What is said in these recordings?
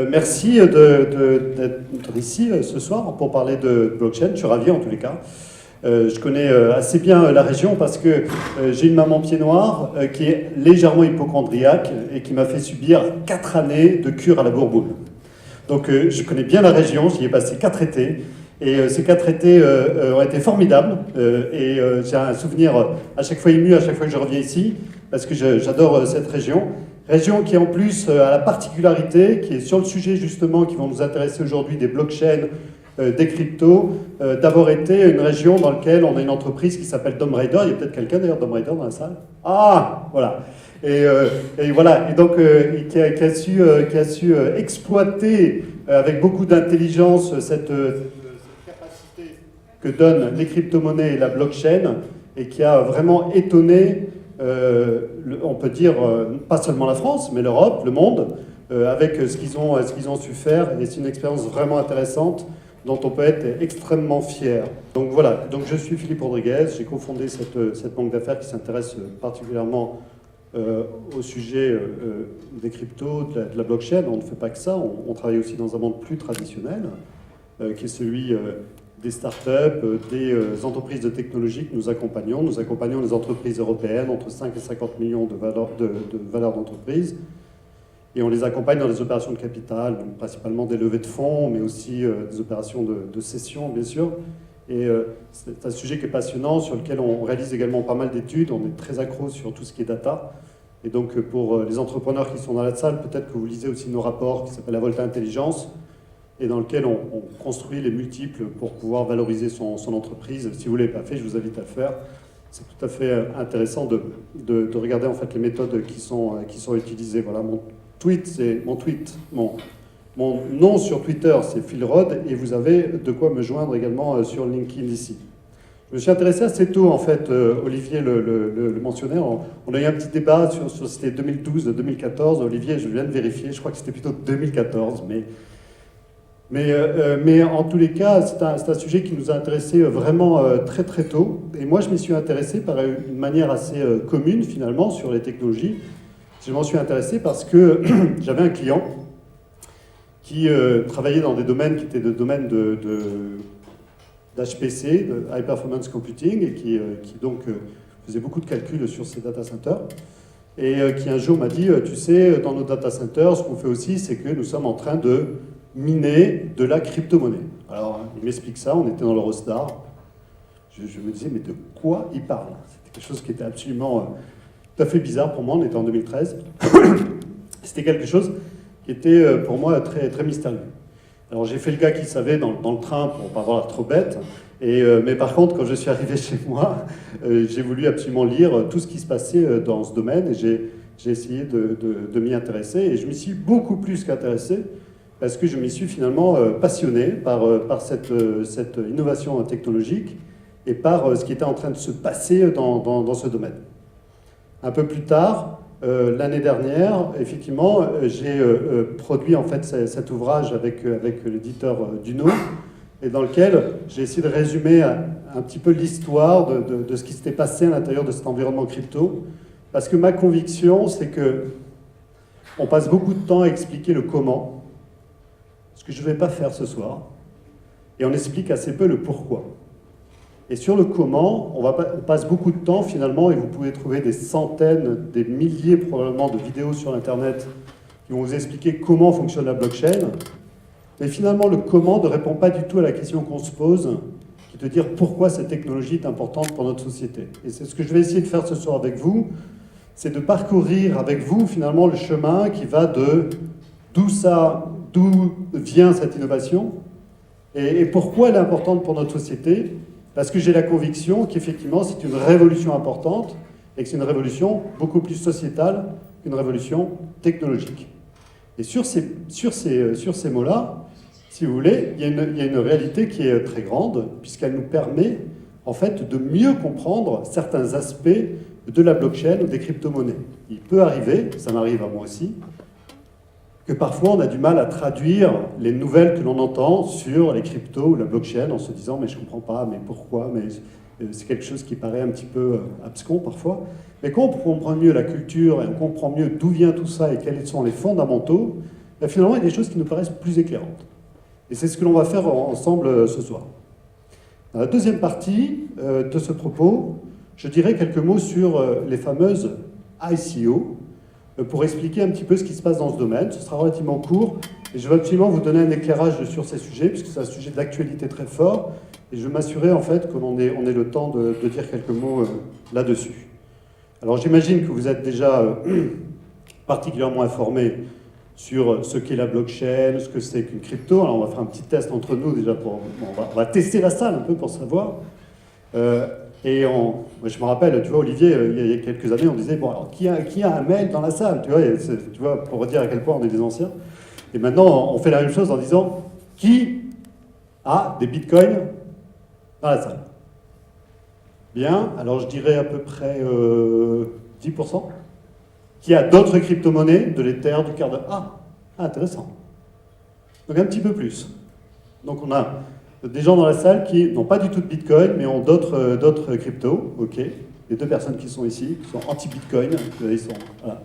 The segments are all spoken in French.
Merci d'être ici ce soir pour parler de blockchain. Je suis ravi en tous les cas. Je connais assez bien la région parce que j'ai une maman pied noir qui est légèrement hypocondriaque et qui m'a fait subir 4 années de cure à la bourboule. Donc je connais bien la région, j'y ai passé 4 étés. Et ces 4 étés ont été formidables. Et j'ai un souvenir à chaque fois ému, à chaque fois que je reviens ici, parce que j'adore cette région. Région qui en plus a la particularité, qui est sur le sujet justement qui vont nous intéresser aujourd'hui des blockchains, des cryptos, d'avoir été une région dans laquelle on a une entreprise qui s'appelle Dom Raider. Il y a peut-être quelqu'un d'ailleurs Dom Raider dans la salle. Ah, voilà. Et voilà. Et donc qui a su exploiter avec beaucoup d'intelligence cette capacité que donnent les crypto-monnaies et la blockchain, et qui a vraiment étonné. On peut dire, pas seulement la France, mais l'Europe, le monde, avec ce qu'ils ont su faire. Et c'est une expérience vraiment intéressante dont on peut être extrêmement fier. Donc voilà, donc je suis Philippe Rodriguez, j'ai cofondé cette banque d'affaires qui s'intéresse particulièrement au sujet des cryptos, de la blockchain. On ne fait pas que ça, on travaille aussi dans un monde plus traditionnel, qui est celui des startups, des entreprises de technologie que nous accompagnons. Nous accompagnons les entreprises européennes entre 5 et 50 millions de valeur d'entreprise. Et on les accompagne dans les opérations de capital, donc principalement des levées de fonds, mais aussi des opérations de cession, bien sûr. Et c'est un sujet qui est passionnant, sur lequel on réalise également pas mal d'études. On est très accro sur tout ce qui est data. Et donc pour les entrepreneurs qui sont dans la salle, peut-être que vous lisez aussi nos rapports qui s'appellent La Volta Intelligence, et dans lequel on construit les multiples pour pouvoir valoriser son entreprise. Si vous ne l'avez pas fait, je vous invite à le faire. C'est tout à fait intéressant de regarder en fait les méthodes qui sont utilisées. Voilà, mon nom sur Twitter, c'est Phil Rod, et vous avez de quoi me joindre également sur LinkedIn ici. Je me suis intéressé assez tôt, en fait, Olivier le mentionnait. On a eu un petit débat sur c'était 2012-2014. Olivier, je viens de vérifier, je crois que c'était plutôt 2014, mais en tous les cas, c'est un sujet qui nous a intéressés vraiment très très tôt. Et moi, je m'y suis intéressé par une manière assez commune, finalement, sur les technologies. Je m'en suis intéressé parce que j'avais un client qui travaillait dans des domaines qui étaient des domaines d'HPC, de High Performance Computing, et qui donc faisait beaucoup de calculs sur ces data centers. Et qui un jour m'a dit, tu sais, dans nos data centers, ce qu'on fait aussi, c'est que nous sommes en train de miner de la crypto-monnaie. Alors, il m'explique ça, on était dans l'Eurostar. Je me disais, mais de quoi il parle? C'était quelque chose qui était absolument tout à fait bizarre pour moi, on était en 2013. C'était quelque chose qui était pour moi très, très mystérieux. Alors j'ai fait le gars qui savait dans le train pour ne pas avoir l'air trop bête, mais par contre, quand je suis arrivé chez moi, j'ai voulu absolument lire tout ce qui se passait dans ce domaine, et j'ai essayé de m'y intéresser, et je m'y suis beaucoup plus qu'intéressé, parce que je m'y suis finalement passionné par cette innovation technologique et par ce qui était en train de se passer dans ce domaine. Un peu plus tard, l'année dernière, effectivement, j'ai produit en fait cet ouvrage avec l'éditeur Duno, et dans lequel j'ai essayé de résumer un petit peu l'histoire de ce qui s'était passé à l'intérieur de cet environnement crypto, parce que ma conviction, c'est que on passe beaucoup de temps à expliquer le comment, ce que je ne vais pas faire ce soir, et on explique assez peu le pourquoi. Et sur le comment, on passe beaucoup de temps finalement, et vous pouvez trouver des centaines, des milliers probablement de vidéos sur Internet qui vont vous expliquer comment fonctionne la blockchain. Mais finalement, le comment ne répond pas du tout à la question qu'on se pose, qui est de dire pourquoi cette technologie est importante pour notre société. Et c'est ce que je vais essayer de faire ce soir avec vous, c'est de parcourir avec vous finalement le chemin qui va de d'où vient cette innovation et pourquoi elle est importante pour notre société. Parce que j'ai la conviction qu'effectivement, c'est une révolution importante et que c'est une révolution beaucoup plus sociétale qu'une révolution technologique. Et sur ces mots-là, si vous voulez, il y a une réalité qui est très grande, puisqu'elle nous permet, en fait, de mieux comprendre certains aspects de la blockchain ou des crypto-monnaies. Il peut arriver, ça m'arrive à moi aussi, que parfois on a du mal à traduire les nouvelles que l'on entend sur les cryptos ou la blockchain en se disant mais je comprends pas, mais pourquoi, mais c'est quelque chose qui paraît un petit peu abscon parfois. Mais quand on comprend mieux la culture et on comprend mieux d'où vient tout ça et quels sont les fondamentaux, ben, finalement, il y a des choses qui nous paraissent plus éclairantes. Et c'est ce que l'on va faire ensemble ce soir. Dans la deuxième partie de ce propos, je dirai quelques mots sur les fameuses ICO, pour expliquer un petit peu ce qui se passe dans ce domaine. Ce sera relativement court, et je vais absolument vous donner un éclairage sur ces sujets, puisque c'est un sujet d'actualité très fort, et je vais m'assurer en fait qu'on ait le temps de dire quelques mots là-dessus. Alors j'imagine que vous êtes déjà particulièrement informés sur ce qu'est la blockchain, ce que c'est qu'une crypto. Alors on va faire un petit test entre nous déjà pour... Bon, on va tester la salle un peu pour savoir. Moi, je me rappelle, tu vois, Olivier, il y a quelques années, on disait, bon, alors, qui a un mail dans la salle, tu vois, pour dire à quel point on est des anciens. Et maintenant, on fait la même chose en disant, qui a des bitcoins dans la salle? Bien, alors je dirais à peu près 10%. Qui a d'autres crypto-monnaies, de l'Ether, du Cardano? Ah, intéressant. Donc un petit peu plus. Donc on a des gens dans la salle qui n'ont pas du tout de Bitcoin, mais ont d'autres cryptos. Ok. Les deux personnes qui sont ici, qui sont anti-Bitcoin, voilà.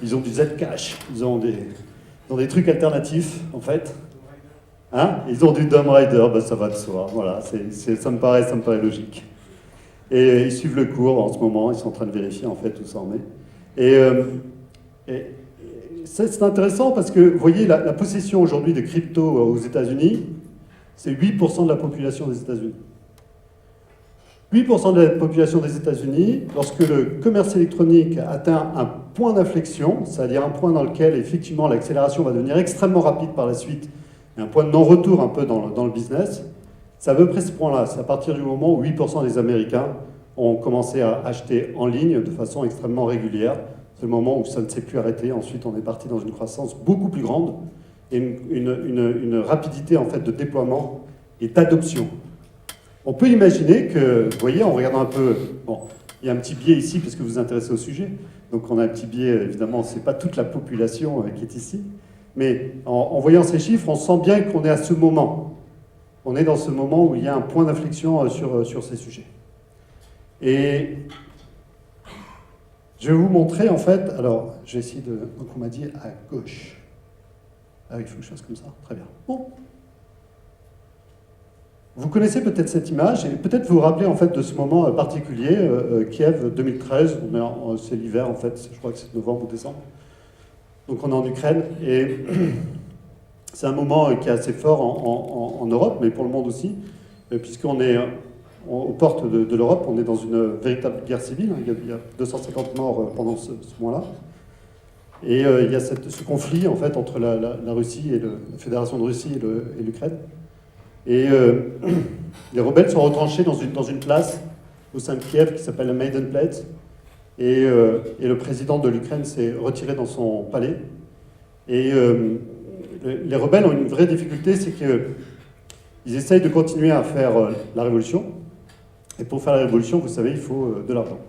Ils ont du Zcash, ils ont des trucs alternatifs, en fait. Hein? Ils ont du Dumb Rider, ben ça va de soi. Voilà, ça me paraît logique. Et ils suivent le cours en ce moment, ils sont en train de vérifier en fait où ça en est. Et c'est intéressant parce que, vous voyez, la possession aujourd'hui de crypto aux États-Unis, c'est 8% de la population des États-Unis. 8% de la population des États-Unis, lorsque le commerce électronique atteint un point d'inflexion, c'est-à-dire un point dans lequel, effectivement, l'accélération va devenir extrêmement rapide par la suite, et un point de non-retour un peu dans le business, c'est à peu près ce point-là. C'est à partir du moment où 8% des Américains ont commencé à acheter en ligne de façon extrêmement régulière. C'est le moment où ça ne s'est plus arrêté. Ensuite, on est parti dans une croissance beaucoup plus grande et une rapidité en fait, de déploiement et d'adoption. On peut imaginer que, vous voyez, en regardant un peu... Bon, il y a un petit biais ici, puisque vous vous intéressez au sujet. Donc on a un petit biais, évidemment, ce n'est pas toute la population qui est ici. Mais en voyant ces chiffres, on sent bien qu'on est à ce moment. On est dans ce moment où il y a un point d'inflexion sur ces sujets. Et je vais vous montrer, en fait... Alors, je vais essayer de... Donc on m'a dit à gauche. Ah oui, il faut que je fasse comme ça. Très bien. Bon. Vous connaissez peut-être cette image, et peut-être vous vous rappelez en fait de ce moment particulier, Kiev 2013, c'est l'hiver en fait, je crois que c'est novembre ou décembre. Donc on est en Ukraine, et c'est un moment qui est assez fort en Europe, mais pour le monde aussi, puisqu'on est aux portes de l'Europe, on est dans une véritable guerre civile, hein, il y a 250 morts pendant ce moment-là. Et il y a ce conflit en fait entre la Russie et la Fédération de Russie et l'Ukraine. Et les rebelles sont retranchés dans une place au sein de Kiev qui s'appelle la Maidenplatz. Et le président de l'Ukraine s'est retiré dans son palais. Et les rebelles ont une vraie difficulté, c'est qu'ils essayent de continuer à faire la révolution. Et pour faire la révolution, vous savez, il faut de l'argent.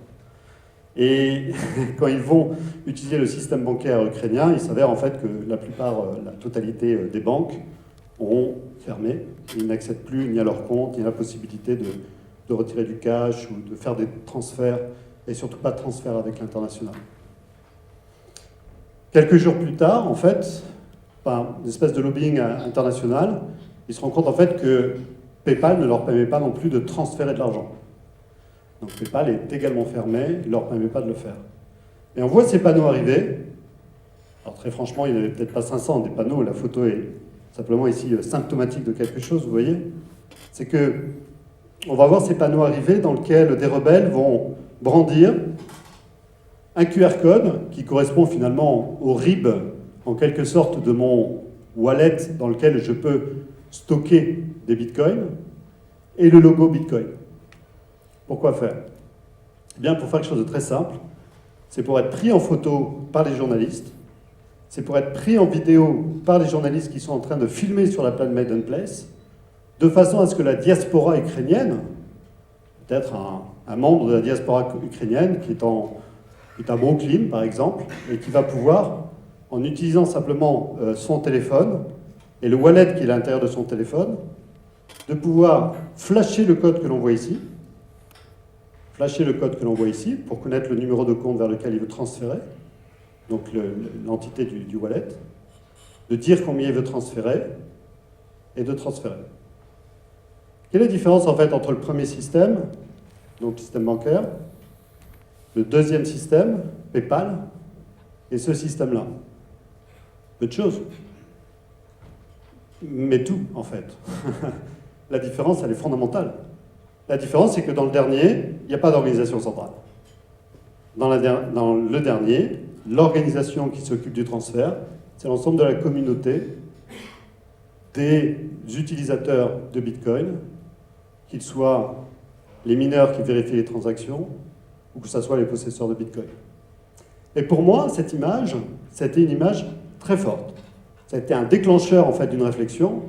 Et quand ils vont utiliser le système bancaire ukrainien, il s'avère en fait que la totalité des banques ont fermé. Ils n'accèdent plus ni à leur compte, ni à la possibilité de retirer du cash ou de faire des transferts, et surtout pas de transferts avec l'international. Quelques jours plus tard, en fait, par une espèce de lobbying international, ils se rendent compte en fait que PayPal ne leur permet pas non plus de transférer de l'argent. Donc PayPal est également fermé, il ne leur permet pas de le faire. Et on voit ces panneaux arriver. Alors très franchement, il n'y en avait peut-être pas 500 des panneaux, la photo est simplement ici symptomatique de quelque chose, vous voyez. C'est que on va voir ces panneaux arriver dans lesquels des rebelles vont brandir un QR code qui correspond finalement au RIB, en quelque sorte, de mon wallet dans lequel je peux stocker des bitcoins, et le logo Bitcoin. Pourquoi faire? Eh bien, pour faire quelque chose de très simple, c'est pour être pris en photo par les journalistes, c'est pour être pris en vidéo par les journalistes qui sont en train de filmer sur la plaine Maidenplatz, de façon à ce que la diaspora ukrainienne, peut-être un membre de la diaspora ukrainienne qui est à Brooklyn, par exemple, et qui va pouvoir, en utilisant simplement son téléphone et le wallet qui est à l'intérieur de son téléphone, de pouvoir flasher le code que l'on voit ici, pour connaître le numéro de compte vers lequel il veut transférer, donc l'entité du wallet, de dire combien il veut transférer et de transférer. Quelle est la différence en fait entre le premier système, donc le système bancaire, le deuxième système, PayPal, et ce système-là? Peu de choses. Mais tout, en fait. La différence, elle est fondamentale. La différence, c'est que dans le dernier, il n'y a pas d'organisation centrale. Dans le dernier, l'organisation qui s'occupe du transfert, c'est l'ensemble de la communauté des utilisateurs de Bitcoin, qu'ils soient les mineurs qui vérifient les transactions, ou que ce soit les possesseurs de Bitcoin. Et pour moi, cette image, c'était une image très forte. Ça a été un déclencheur, en fait, d'une réflexion,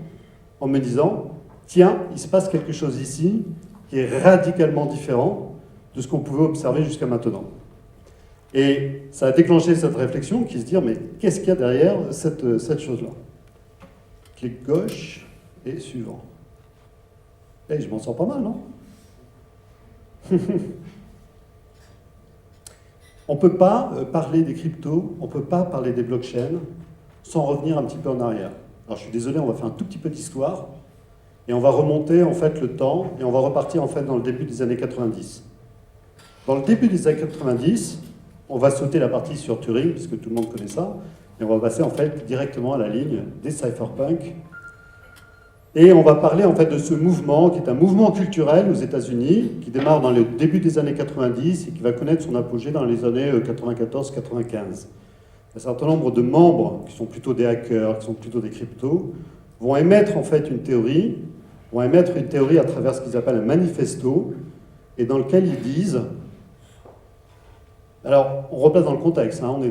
en me disant, tiens, il se passe quelque chose ici qui est radicalement différent de ce qu'on pouvait observer jusqu'à maintenant. Et ça a déclenché cette réflexion qui se dit, mais qu'est-ce qu'il y a derrière cette chose-là? Clic gauche et suivant. Et je m'en sors pas mal, non? On ne peut pas parler des cryptos, on ne peut pas parler des blockchains sans revenir un petit peu en arrière. Alors je suis désolé, on va faire un tout petit peu d'histoire et on va remonter en fait le temps et on va repartir en fait dans le début des années 90. Dans le début des années 90, on va sauter la partie sur Turing, puisque tout le monde connaît ça, et on va passer en fait directement à la ligne des cypherpunks. Et on va parler en fait de ce mouvement qui est un mouvement culturel aux États-Unis, qui démarre dans le début des années 90 et qui va connaître son apogée dans les années 94-95. Un certain nombre de membres, qui sont plutôt des hackers, qui sont plutôt des cryptos, vont émettre en fait une théorie à travers ce qu'ils appellent un manifesto, et dans lequel ils disent... Alors, on replace dans le contexte, hein, on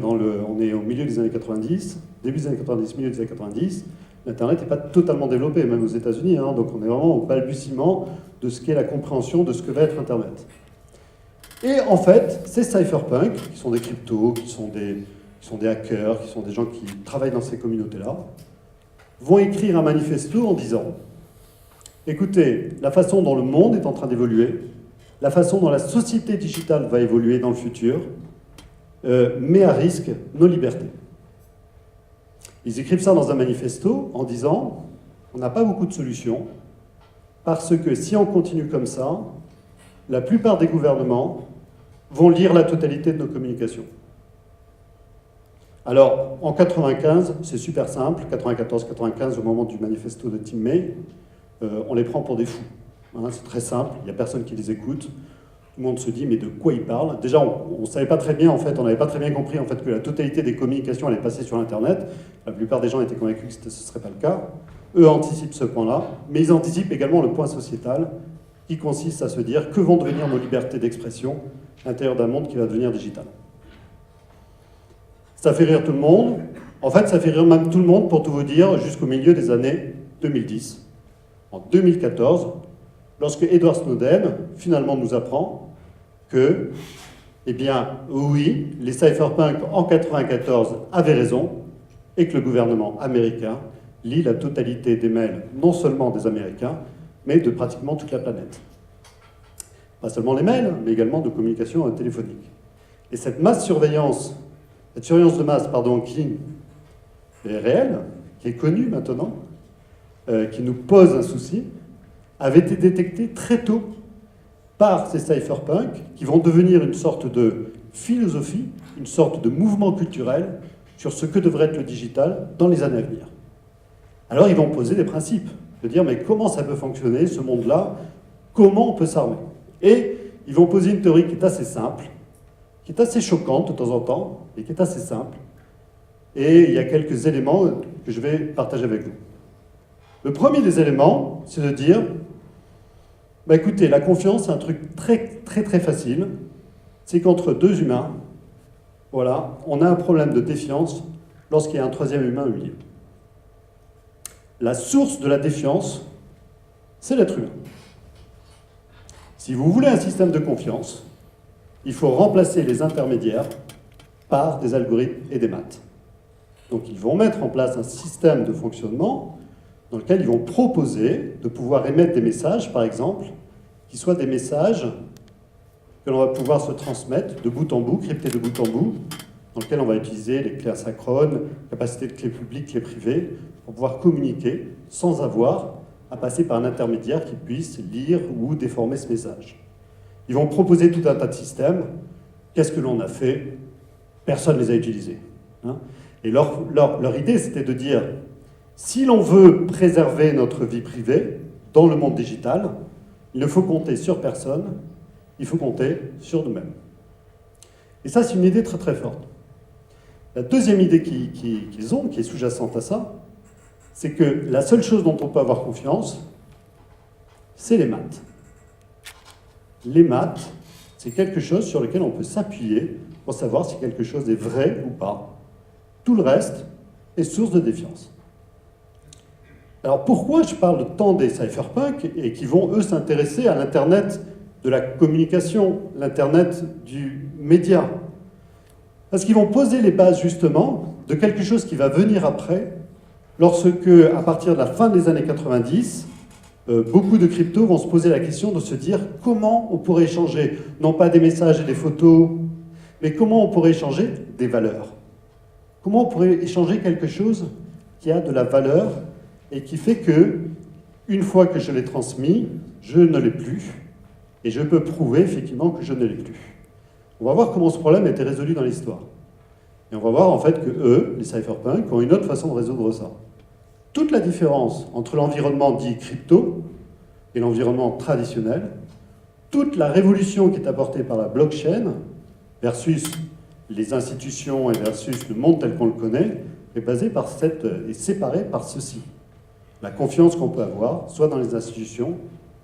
est au milieu des années 90, début des années 90, milieu des années 90, l'Internet n'est pas totalement développé, même aux États-Unis, hein, donc on est vraiment au balbutiement de ce qu'est la compréhension de ce que va être Internet. Et en fait, ces cypherpunks, qui sont des cryptos, qui sont des hackers, qui sont des gens qui travaillent dans ces communautés-là, vont écrire un manifesto en disant « Écoutez, la façon dont le monde est en train d'évoluer, la façon dont la société digitale va évoluer dans le futur, met à risque nos libertés. » Ils écrivent ça dans un manifesto en disant « On n'a pas beaucoup de solutions, parce que si on continue comme ça, la plupart des gouvernements vont lire la totalité de nos communications. » Alors, en 95, c'est super simple, 94-95, au moment du manifesto de Tim May, on les prend pour des fous. Hein, c'est très simple, il n'y a personne qui les écoute. Tout le monde se dit, mais de quoi ils parlent? Déjà, on ne savait pas très bien, en fait, on n'avait pas très bien compris en fait, que la totalité des communications allait passer sur Internet. La plupart des gens étaient convaincus que ce ne serait pas le cas. Eux anticipent ce point-là, mais ils anticipent également le point sociétal, qui consiste à se dire que vont devenir nos libertés d'expression à l'intérieur d'un monde qui va devenir digital. Ça fait rire tout le monde. En fait, ça fait rire même tout le monde, pour tout vous dire, jusqu'au milieu des années 2010. En 2014, lorsque Edward Snowden, finalement, nous apprend que, eh bien, oui, les cypherpunks en 1994 avaient raison, et que le gouvernement américain lit la totalité des mails, non seulement des Américains, mais de pratiquement toute la planète. Pas seulement les mails, mais également de communications téléphoniques. Et cette surveillance de masse, qui est réelle, qui est connue maintenant, qui nous pose un souci, avait été détectée très tôt par ces cypherpunks, qui vont devenir une sorte de philosophie, une sorte de mouvement culturel sur ce que devrait être le digital dans les années à venir. Alors ils vont poser des principes, de dire mais comment ça peut fonctionner ce monde-là, comment on peut s'armer. Et ils vont poser une théorie qui est assez simple, qui est assez choquante de temps en temps, et qui est assez simple. Et il y a quelques éléments que je vais partager avec vous. Le premier des éléments, c'est de dire, bah écoutez, la confiance, c'est un truc très facile. C'est qu'entre deux humains, voilà, on a un problème de défiance lorsqu'il y a un troisième humain au milieu. La source de la défiance, c'est l'être humain. Si vous voulez un système de confiance, il faut remplacer les intermédiaires par des algorithmes et des maths. Donc ils vont mettre en place un système de fonctionnement dans lequel ils vont proposer de pouvoir émettre des messages, par exemple, qui soient des messages que l'on va pouvoir se transmettre de bout en bout, cryptés de bout en bout, dans lequel on va utiliser les clés asynchrones, capacité de clés publiques, clés privées, pour pouvoir communiquer sans avoir à passer par un intermédiaire qui puisse lire ou déformer ce message. Ils vont proposer tout un tas de systèmes. Qu'est-ce que l'on a fait? Personne ne les a utilisés. Hein. Et leur idée, c'était de dire, si l'on veut préserver notre vie privée dans le monde digital, il ne faut compter sur personne, il faut compter sur nous-mêmes. Et ça, c'est une idée très très forte. La deuxième idée qu'ils ont, qui est sous-jacente à ça, c'est que la seule chose dont on peut avoir confiance, c'est les maths. Les maths, c'est quelque chose sur lequel on peut s'appuyer pour savoir si quelque chose est vrai ou pas. Tout le reste est source de défiance. Alors pourquoi je parle tant des cypherpunks et qui vont, eux, s'intéresser à l'Internet de la communication, l'Internet du média? Parce qu'ils vont poser les bases, justement, de quelque chose qui va venir après, lorsque, à partir de la fin des années 90, beaucoup de cryptos vont se poser la question de se dire comment on pourrait échanger, non pas des messages et des photos, mais comment on pourrait échanger des valeurs. Comment on pourrait échanger quelque chose qui a de la valeur et qui fait que, une fois que je l'ai transmis, je ne l'ai plus, et je peux prouver effectivement que je ne l'ai plus. On va voir comment ce problème a été résolu dans l'histoire. Et on va voir en fait que eux, les cypherpunks, ont une autre façon de résoudre ça. Toute la différence entre l'environnement dit crypto et l'environnement traditionnel, toute la révolution qui est apportée par la blockchain versus les institutions et versus le monde tel qu'on le connaît, est basée par est séparée par ceci. La confiance qu'on peut avoir, soit dans les institutions,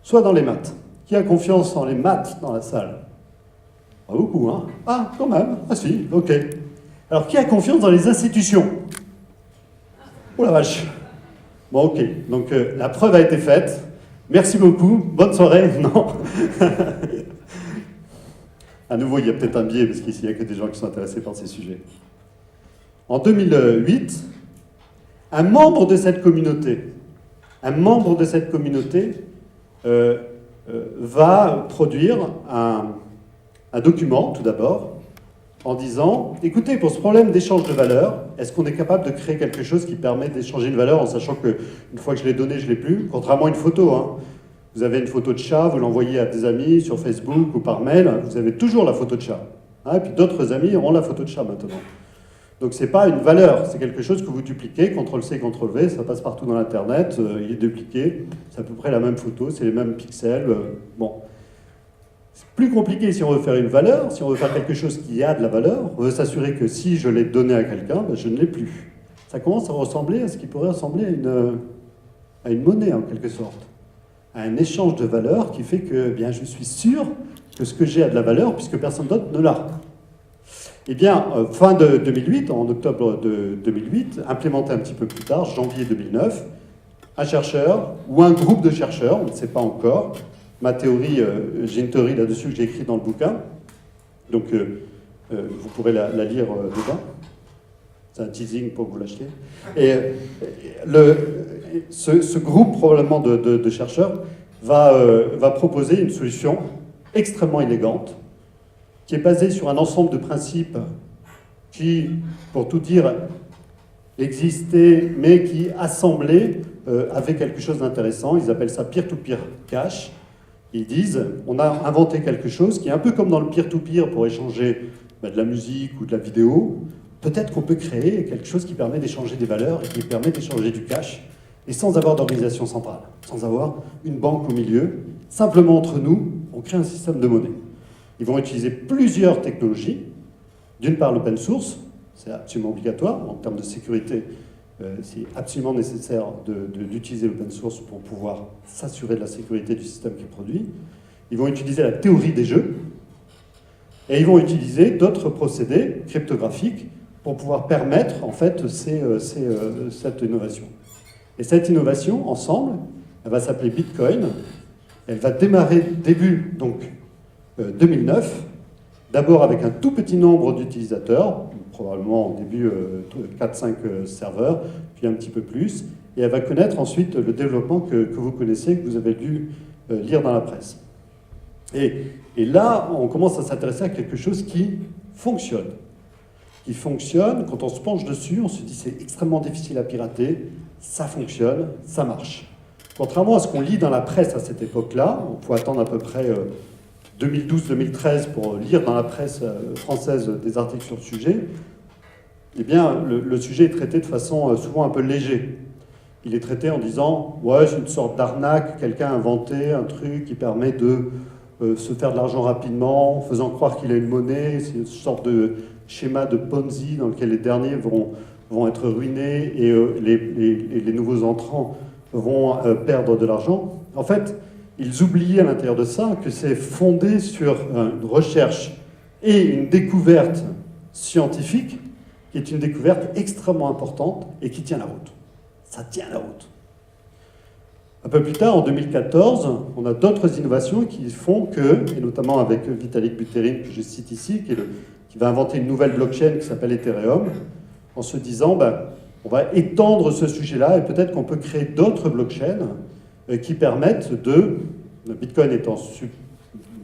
soit dans les maths. Qui a confiance en les maths dans la salle? Pas beaucoup, hein? Ah, quand même. Ah si, ok. Alors, qui a confiance dans les institutions? Oh la vache. Bon, ok. Donc, la preuve a été faite. Merci beaucoup. Bonne soirée. Non. À nouveau, il y a peut-être un biais, parce qu'ici, il n'y a que des gens qui sont intéressés par ces sujets. En 2008, un membre de cette communauté va produire un document, tout d'abord, en disant, écoutez, pour ce problème d'échange de valeurs, est-ce qu'on est capable de créer quelque chose qui permet d'échanger une valeur en sachant qu'une fois que je l'ai donnée, je ne l'ai plus, contrairement à une photo, hein. Vous avez une photo de chat, vous l'envoyez à des amis sur Facebook ou par mail, vous avez toujours la photo de chat. Hein, et puis d'autres amis auront la photo de chat maintenant. Donc ce n'est pas une valeur, c'est quelque chose que vous dupliquez, CTRL-C, CTRL-V, ça passe partout dans l'Internet, il est dupliqué, c'est à peu près la même photo, c'est les mêmes pixels. Bon. C'est plus compliqué si on veut faire une valeur, si on veut faire quelque chose qui a de la valeur, on veut s'assurer que si je l'ai donné à quelqu'un, ben je ne l'ai plus. Ça commence à ressembler à ce qui pourrait ressembler à une monnaie en quelque sorte, à un échange de valeurs qui fait que bien, je suis sûr que ce que j'ai a de la valeur puisque personne d'autre ne l'a. Eh bien, fin de 2008, en octobre de 2008, implémenté un petit peu plus tard, janvier 2009, un chercheur ou un groupe de chercheurs, on ne sait pas encore, ma théorie, j'ai une théorie là-dessus que j'ai écrite dans le bouquin, donc vous pourrez la lire dedans. C'est un teasing pour que vous l'achetiez. Et ce groupe, probablement de chercheurs, va proposer une solution extrêmement élégante, qui est basée sur un ensemble de principes qui, pour tout dire, existaient, mais qui, assemblés, avaient quelque chose d'intéressant. Ils appellent ça peer-to-peer cash. Ils disent, on a inventé quelque chose qui est un peu comme dans le peer-to-peer pour échanger de la musique ou de la vidéo. Peut-être qu'on peut créer quelque chose qui permet d'échanger des valeurs et qui permet d'échanger du cash, et sans avoir d'organisation centrale, sans avoir une banque au milieu. Simplement entre nous, on crée un système de monnaie. Ils vont utiliser plusieurs technologies. D'une part, l'open source, c'est absolument obligatoire. En termes de sécurité, c'est absolument nécessaire d'utiliser l'open source pour pouvoir s'assurer de la sécurité du système qui est produit. Ils vont utiliser la théorie des jeux. Et ils vont utiliser d'autres procédés cryptographiques pour pouvoir permettre, en fait, cette innovation. Et cette innovation, ensemble, elle va s'appeler Bitcoin. Elle va démarrer début, donc, 2009, d'abord avec un tout petit nombre d'utilisateurs, probablement au début 4-5 serveurs, puis un petit peu plus, et elle va connaître ensuite le développement que vous connaissez, que vous avez dû lire dans la presse. Et là, on commence à s'intéresser à quelque chose qui fonctionne. qui fonctionne. Quand on se penche dessus, on se dit c'est extrêmement difficile à pirater, ça fonctionne, ça marche. Contrairement à ce qu'on lit dans la presse à cette époque-là, on peut attendre à peu près 2012-2013 pour lire dans la presse française des articles sur le sujet, eh bien, le sujet est traité de façon souvent un peu légère. Il est traité en disant « ouais, c'est une sorte d'arnaque, quelqu'un a inventé un truc qui permet de se faire de l'argent rapidement, en faisant croire qu'il a une monnaie, c'est une sorte de schéma de Ponzi dans lequel les derniers vont être ruinés et les nouveaux entrants vont perdre de l'argent. » En fait, ils oublient à l'intérieur de ça que c'est fondé sur une recherche et une découverte scientifique qui est une découverte extrêmement importante et qui tient la route. Ça tient la route. Un peu plus tard, en 2014, on a d'autres innovations qui font que, et notamment avec Vitalik Buterin, que je cite ici, qui va inventer une nouvelle blockchain qui s'appelle Ethereum, en se disant, on va étendre ce sujet-là et peut-être qu'on peut créer d'autres blockchains qui permettent le Bitcoin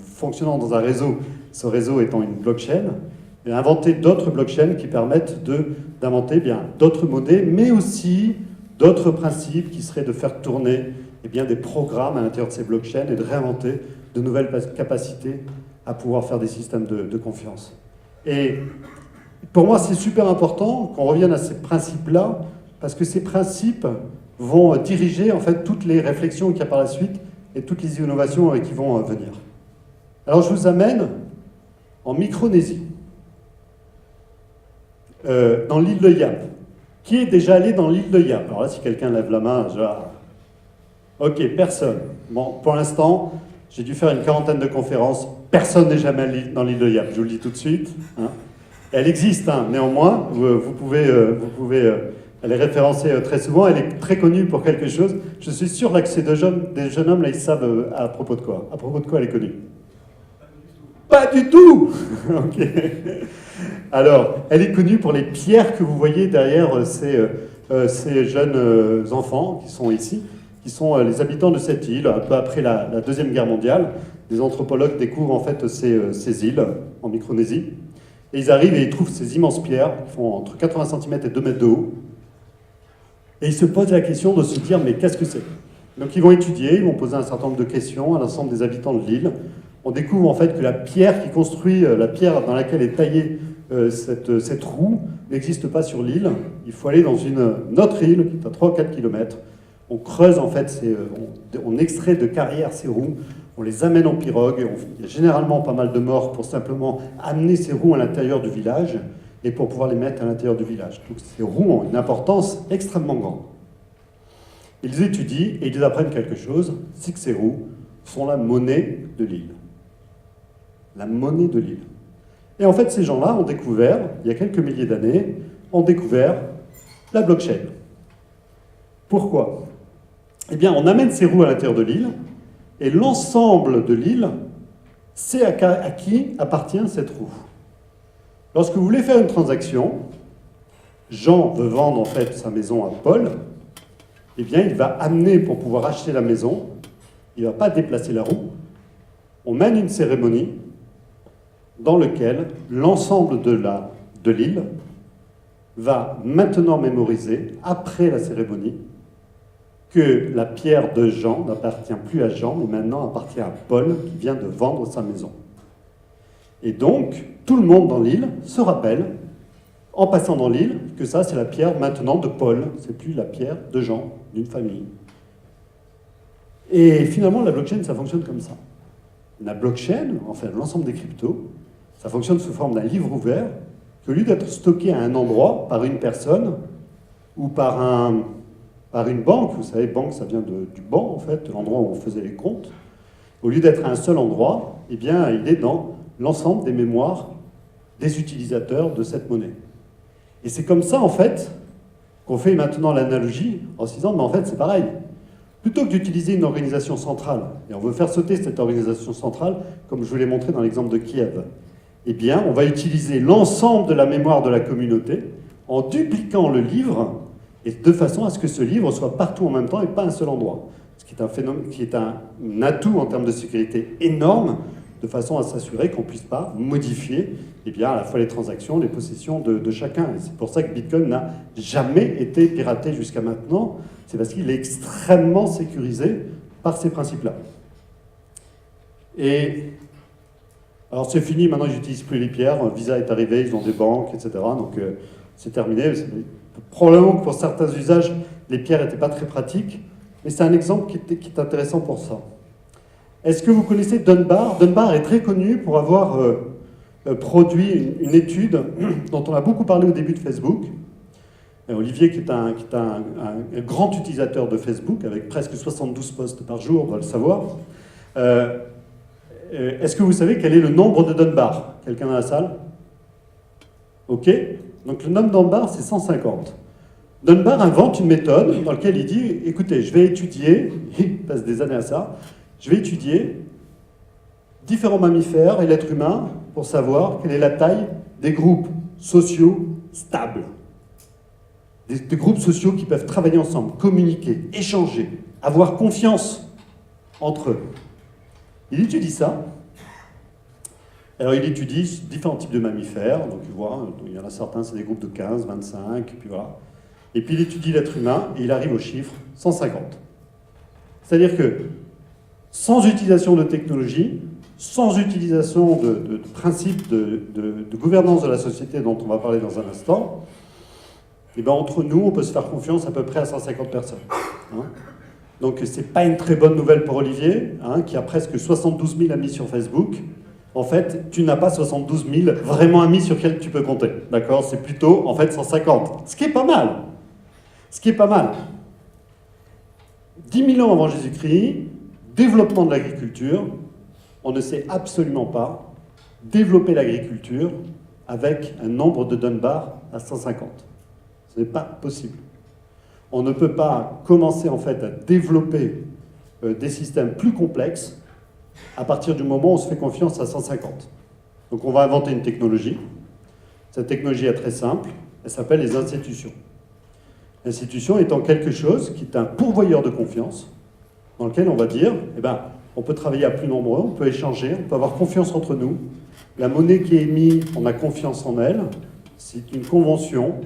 fonctionnant dans un réseau, ce réseau étant une blockchain, et inventer d'autres blockchains qui permettent d'inventer d'autres monnaies, mais aussi d'autres principes qui seraient de faire tourner des programmes à l'intérieur de ces blockchains et de réinventer de nouvelles capacités à pouvoir faire des systèmes de confiance. Et pour moi, c'est super important qu'on revienne à ces principes-là, parce que ces principes vont diriger en fait toutes les réflexions qu'il y a par la suite et toutes les innovations qui vont venir. Alors je vous amène en Micronésie, dans l'île de Yap. Qui est déjà allé dans l'île de Yap? Alors là, si quelqu'un lève la main, genre... Ok, personne. Bon, pour l'instant, j'ai dû faire une quarantaine de conférences. Personne n'est jamais allé dans l'île de Yap, je vous le dis tout de suite. Hein. Elle existe, hein, néanmoins. Vous pouvez elle est référencée très souvent. Elle est très connue pour quelque chose. Je suis sûr là, que ces des jeunes hommes, là, ils savent à propos de quoi. À propos de quoi elle est connue? Pas du tout. Ok. Alors, elle est connue pour les pierres que vous voyez derrière ces jeunes enfants qui sont ici, qui sont les habitants de cette île. Un peu après la Deuxième Guerre mondiale, des anthropologues découvrent en fait ces îles en Micronésie. Et ils arrivent et ils trouvent ces immenses pierres qui font entre 80 cm et 2 mètres de haut. Et ils se posent la question de se dire, mais qu'est-ce que c'est? Donc ils vont étudier, ils vont poser un certain nombre de questions à l'ensemble des habitants de l'île. On découvre en fait que la pierre qui construit, la pierre dans laquelle est taillée cette roue n'existe pas sur l'île. Il faut aller dans une autre île qui est à 3 ou 4 km. On creuse en fait, on extrait de carrière ces roues, on les amène en pirogue. Il y a généralement pas mal de morts pour simplement amener ces roues à l'intérieur du village et pour pouvoir les mettre à l'intérieur du village. Donc ces roues ont une importance extrêmement grande. Ils étudient et ils apprennent quelque chose, c'est que ces roues sont la monnaie de l'île. La monnaie de l'île. Et en fait, ces gens-là ont découvert, il y a quelques milliers d'années, ont découvert la blockchain. Pourquoi? Eh bien, on amène ces roues à l'intérieur de l'île, et l'ensemble de l'île sait à qui appartient cette roue. Lorsque vous voulez faire une transaction, Jean veut vendre en fait sa maison à Paul, eh bien, il va amener pour pouvoir acheter la maison, il ne va pas déplacer la roue, on mène une cérémonie dans laquelle l'ensemble de l'île va maintenant mémoriser, après la cérémonie, que la pierre de Jean n'appartient plus à Jean, mais maintenant appartient à Paul, qui vient de vendre sa maison. Et donc, tout le monde dans l'île se rappelle, en passant dans l'île, que ça, c'est la pierre maintenant de Paul, c'est plus la pierre de Jean, d'une famille. Et finalement, la blockchain, ça fonctionne comme ça. La blockchain, enfin l'ensemble des cryptos, ça fonctionne sous forme d'un livre ouvert, qu'au lieu d'être stocké à un endroit par une personne ou par une banque, vous savez, banque, ça vient du banc, en fait, de l'endroit où on faisait les comptes, au lieu d'être à un seul endroit, eh bien, il est dans l'ensemble des mémoires des utilisateurs de cette monnaie. Et c'est comme ça, en fait, qu'on fait maintenant l'analogie en se disant, mais en fait, c'est pareil. Plutôt que d'utiliser une organisation centrale, et on veut faire sauter cette organisation centrale, comme je vous l'ai montré dans l'exemple de Kiev, eh bien, on va utiliser l'ensemble de la mémoire de la communauté en dupliquant le livre, et de façon à ce que ce livre soit partout en même temps et pas à un seul endroit. Ce qui est un phénomène, qui est un atout en termes de sécurité énorme, de façon à s'assurer qu'on ne puisse pas modifier à la fois les transactions, les possessions de chacun. Et c'est pour ça que Bitcoin n'a jamais été piraté jusqu'à maintenant. C'est parce qu'il est extrêmement sécurisé par ces principes-là. Et alors c'est fini, maintenant ils n'utilisent plus les pierres, Visa est arrivé, ils ont des banques, etc. Donc c'est terminé. Probablement que pour certains usages, les pierres n'étaient pas très pratiques, mais c'est un exemple qui est intéressant pour ça. Est-ce que vous connaissez Dunbar? Dunbar est très connu pour avoir produit une étude dont on a beaucoup parlé au début de Facebook. Olivier, qui est un grand utilisateur de Facebook, avec presque 72 posts par jour, on doit le savoir. Est-ce que vous savez quel est le nombre de Dunbar? Quelqu'un dans la salle? Ok. Donc le nombre Dunbar, c'est 150. Dunbar invente une méthode dans laquelle il dit, écoutez, je vais étudier, il passe des années à ça, je vais étudier différents mammifères et l'être humain pour savoir quelle est la taille des groupes sociaux stables. Des groupes sociaux qui peuvent travailler ensemble, communiquer, échanger, avoir confiance entre eux. Il étudie ça. Alors il étudie différents types de mammifères, donc il voit, il y en a certains, c'est des groupes de 15, 25, puis voilà. Et puis il étudie l'être humain et il arrive au chiffre 150. C'est-à-dire que sans utilisation de technologie, sans utilisation de principes de gouvernance de la société dont on va parler dans un instant, et bien entre nous, on peut se faire confiance à peu près à 150 personnes. Hein. Donc c'est pas une très bonne nouvelle pour Olivier, hein, qui a presque 72 000 amis sur Facebook. En fait, tu n'as pas 72 000 vraiment amis sur lesquels tu peux compter. D'accord? C'est plutôt, en fait, 150. Ce qui est pas mal. Ce qui est pas mal. 10 000 ans avant Jésus-Christ, développement de l'agriculture, on ne sait absolument pas développer l'agriculture avec un nombre de Dunbar à 150. Ce n'est pas possible. On ne peut pas commencer en fait à développer des systèmes plus complexes à partir du moment où on se fait confiance à 150. Donc on va inventer une technologie. Cette technologie est très simple. Elle s'appelle les institutions. L'institution étant quelque chose qui est un pourvoyeur de confiance dans lequel on va dire, eh ben, on peut travailler à plus nombreux, on peut échanger, on peut avoir confiance entre nous. La monnaie qui est émise, on a confiance en elle. C'est une convention,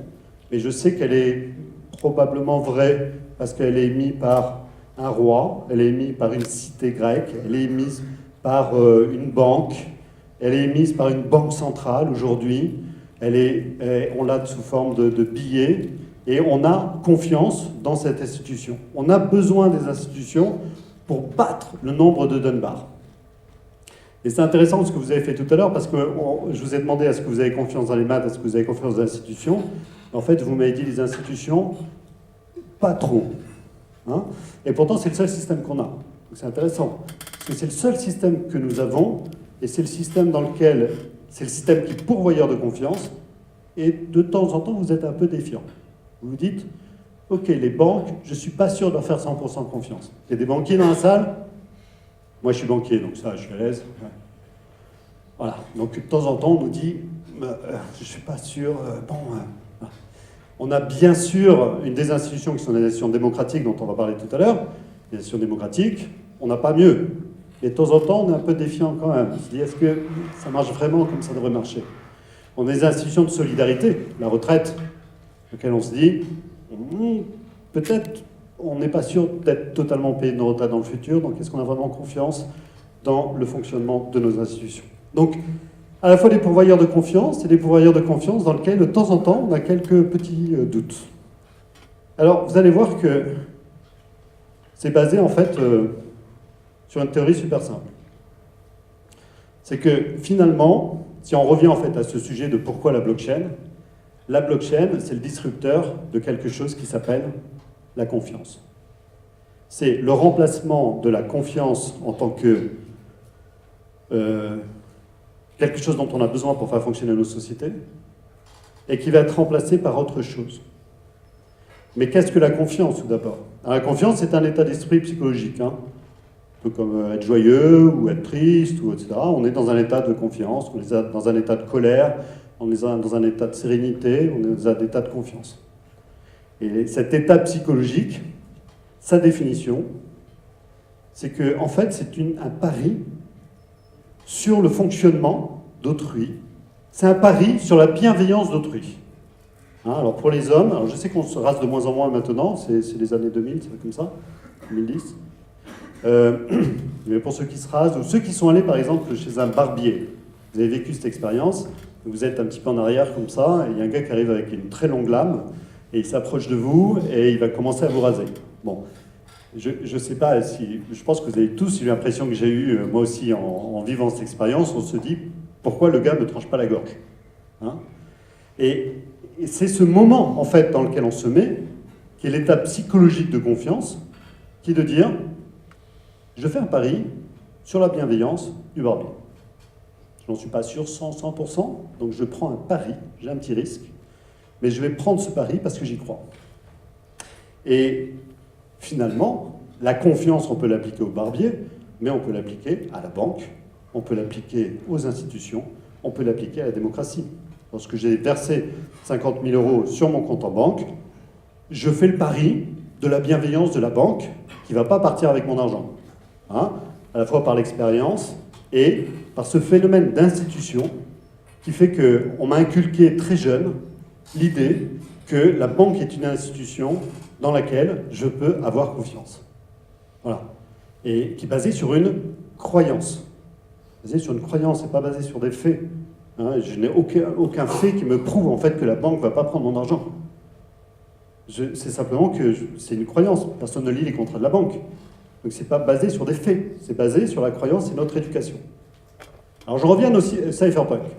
mais je sais qu'elle est probablement vraie parce qu'elle est émise par un roi, elle est émise par une cité grecque, elle est émise par une banque, elle est émise par une banque centrale aujourd'hui, on l'a sous forme de billets, et on a confiance dans cette institution. On a besoin des institutions pour battre le nombre de Dunbar. Et c'est intéressant ce que vous avez fait tout à l'heure, parce que je vous ai demandé est-ce que vous avez confiance dans les maths, est-ce que vous avez confiance dans les institutions. En fait, vous m'avez dit les institutions, pas trop. Hein, et pourtant, c'est le seul système qu'on a. Donc c'est intéressant, parce que c'est le seul système que nous avons, et c'est le système dans lequel, c'est le système qui est pourvoyeur de confiance, et de temps en temps, vous êtes un peu défiant. Vous vous dites, ok, les banques, je ne suis pas sûr de leur faire 100% confiance. Il y a des banquiers dans la salle. Moi, je suis banquier, donc ça, je suis à l'aise. Ouais. Voilà, donc de temps en temps, on nous dit, je ne suis pas sûr, On a bien sûr une des institutions qui sont les institutions démocratiques, dont on va parler tout à l'heure. Les institutions démocratiques, on n'a pas mieux. Et de temps en temps, on est un peu défiant quand même. On se dit, est-ce que ça marche vraiment comme ça devrait marcher? On a des institutions de solidarité, la retraite, auxquelles on se dit, peut-être on n'est pas sûr d'être totalement payé de nos retraites dans le futur, donc est-ce qu'on a vraiment confiance dans le fonctionnement de nos institutions? Donc, à la fois des pourvoyeurs de confiance et des pourvoyeurs de confiance dans lesquels, de temps en temps, on a quelques petits doutes. Alors, vous allez voir que c'est basé, en fait, sur une théorie super simple. C'est que, finalement, si on revient, en fait, à ce sujet de pourquoi la blockchain, c'est le disrupteur de quelque chose qui s'appelle la confiance. C'est le remplacement de la confiance en tant que quelque chose dont on a besoin pour faire fonctionner nos sociétés, et qui va être remplacé par autre chose. Mais qu'est-ce que la confiance, tout d'abord? La confiance, c'est un état d'esprit psychologique, hein. Un peu comme être joyeux, ou être triste, ou etc. On est dans un état de confiance, on est dans un état de colère, on est dans un état de sérénité, on est dans un état de confiance. Et cet état psychologique, sa définition, c'est que, en fait, c'est un pari sur le fonctionnement d'autrui. C'est un pari sur la bienveillance d'autrui. Hein, alors pour les hommes, alors je sais qu'on se rase de moins en moins maintenant, c'est les années 2000, c'est comme ça, 2010. Mais pour ceux qui se rasent, ou ceux qui sont allés par exemple chez un barbier, vous avez vécu cette expérience, vous êtes un petit peu en arrière comme ça, et il y a un gars qui arrive avec une très longue lame, et il s'approche de vous, et il va commencer à vous raser. Bon, je ne sais pas si, je pense que vous avez tous eu l'impression que j'ai eu, moi aussi, en vivant cette expérience, on se dit, pourquoi le gars ne me tranche pas la gorge, hein? Et c'est ce moment, en fait, dans lequel on se met, qui est l'étape psychologique de confiance, qui est de dire, je fais un pari sur la bienveillance du barbier. Je n'en suis pas sûr 100%, donc je prends un pari, j'ai un petit risque, mais je vais prendre ce pari parce que j'y crois. Et finalement, la confiance, on peut l'appliquer au barbier, mais on peut l'appliquer à la banque, on peut l'appliquer aux institutions, on peut l'appliquer à la démocratie. Lorsque j'ai versé 50 000 € sur mon compte en banque, je fais le pari de la bienveillance de la banque qui ne va pas partir avec mon argent. Hein, à la fois par l'expérience et par ce phénomène d'institution qui fait qu'on m'a inculqué très jeune l'idée que la banque est une institution dans laquelle je peux avoir confiance. Voilà. Et qui est basée sur une croyance. Basée sur une croyance et pas basée sur des faits. Hein, je n'ai aucun fait qui me prouve en fait que la banque ne va pas prendre mon argent. C'est simplement que c'est une croyance. Personne ne lit les contrats de la banque. Donc c'est pas basé sur des faits, c'est basé sur la croyance et notre éducation. Alors je reviens aux cypherpunks.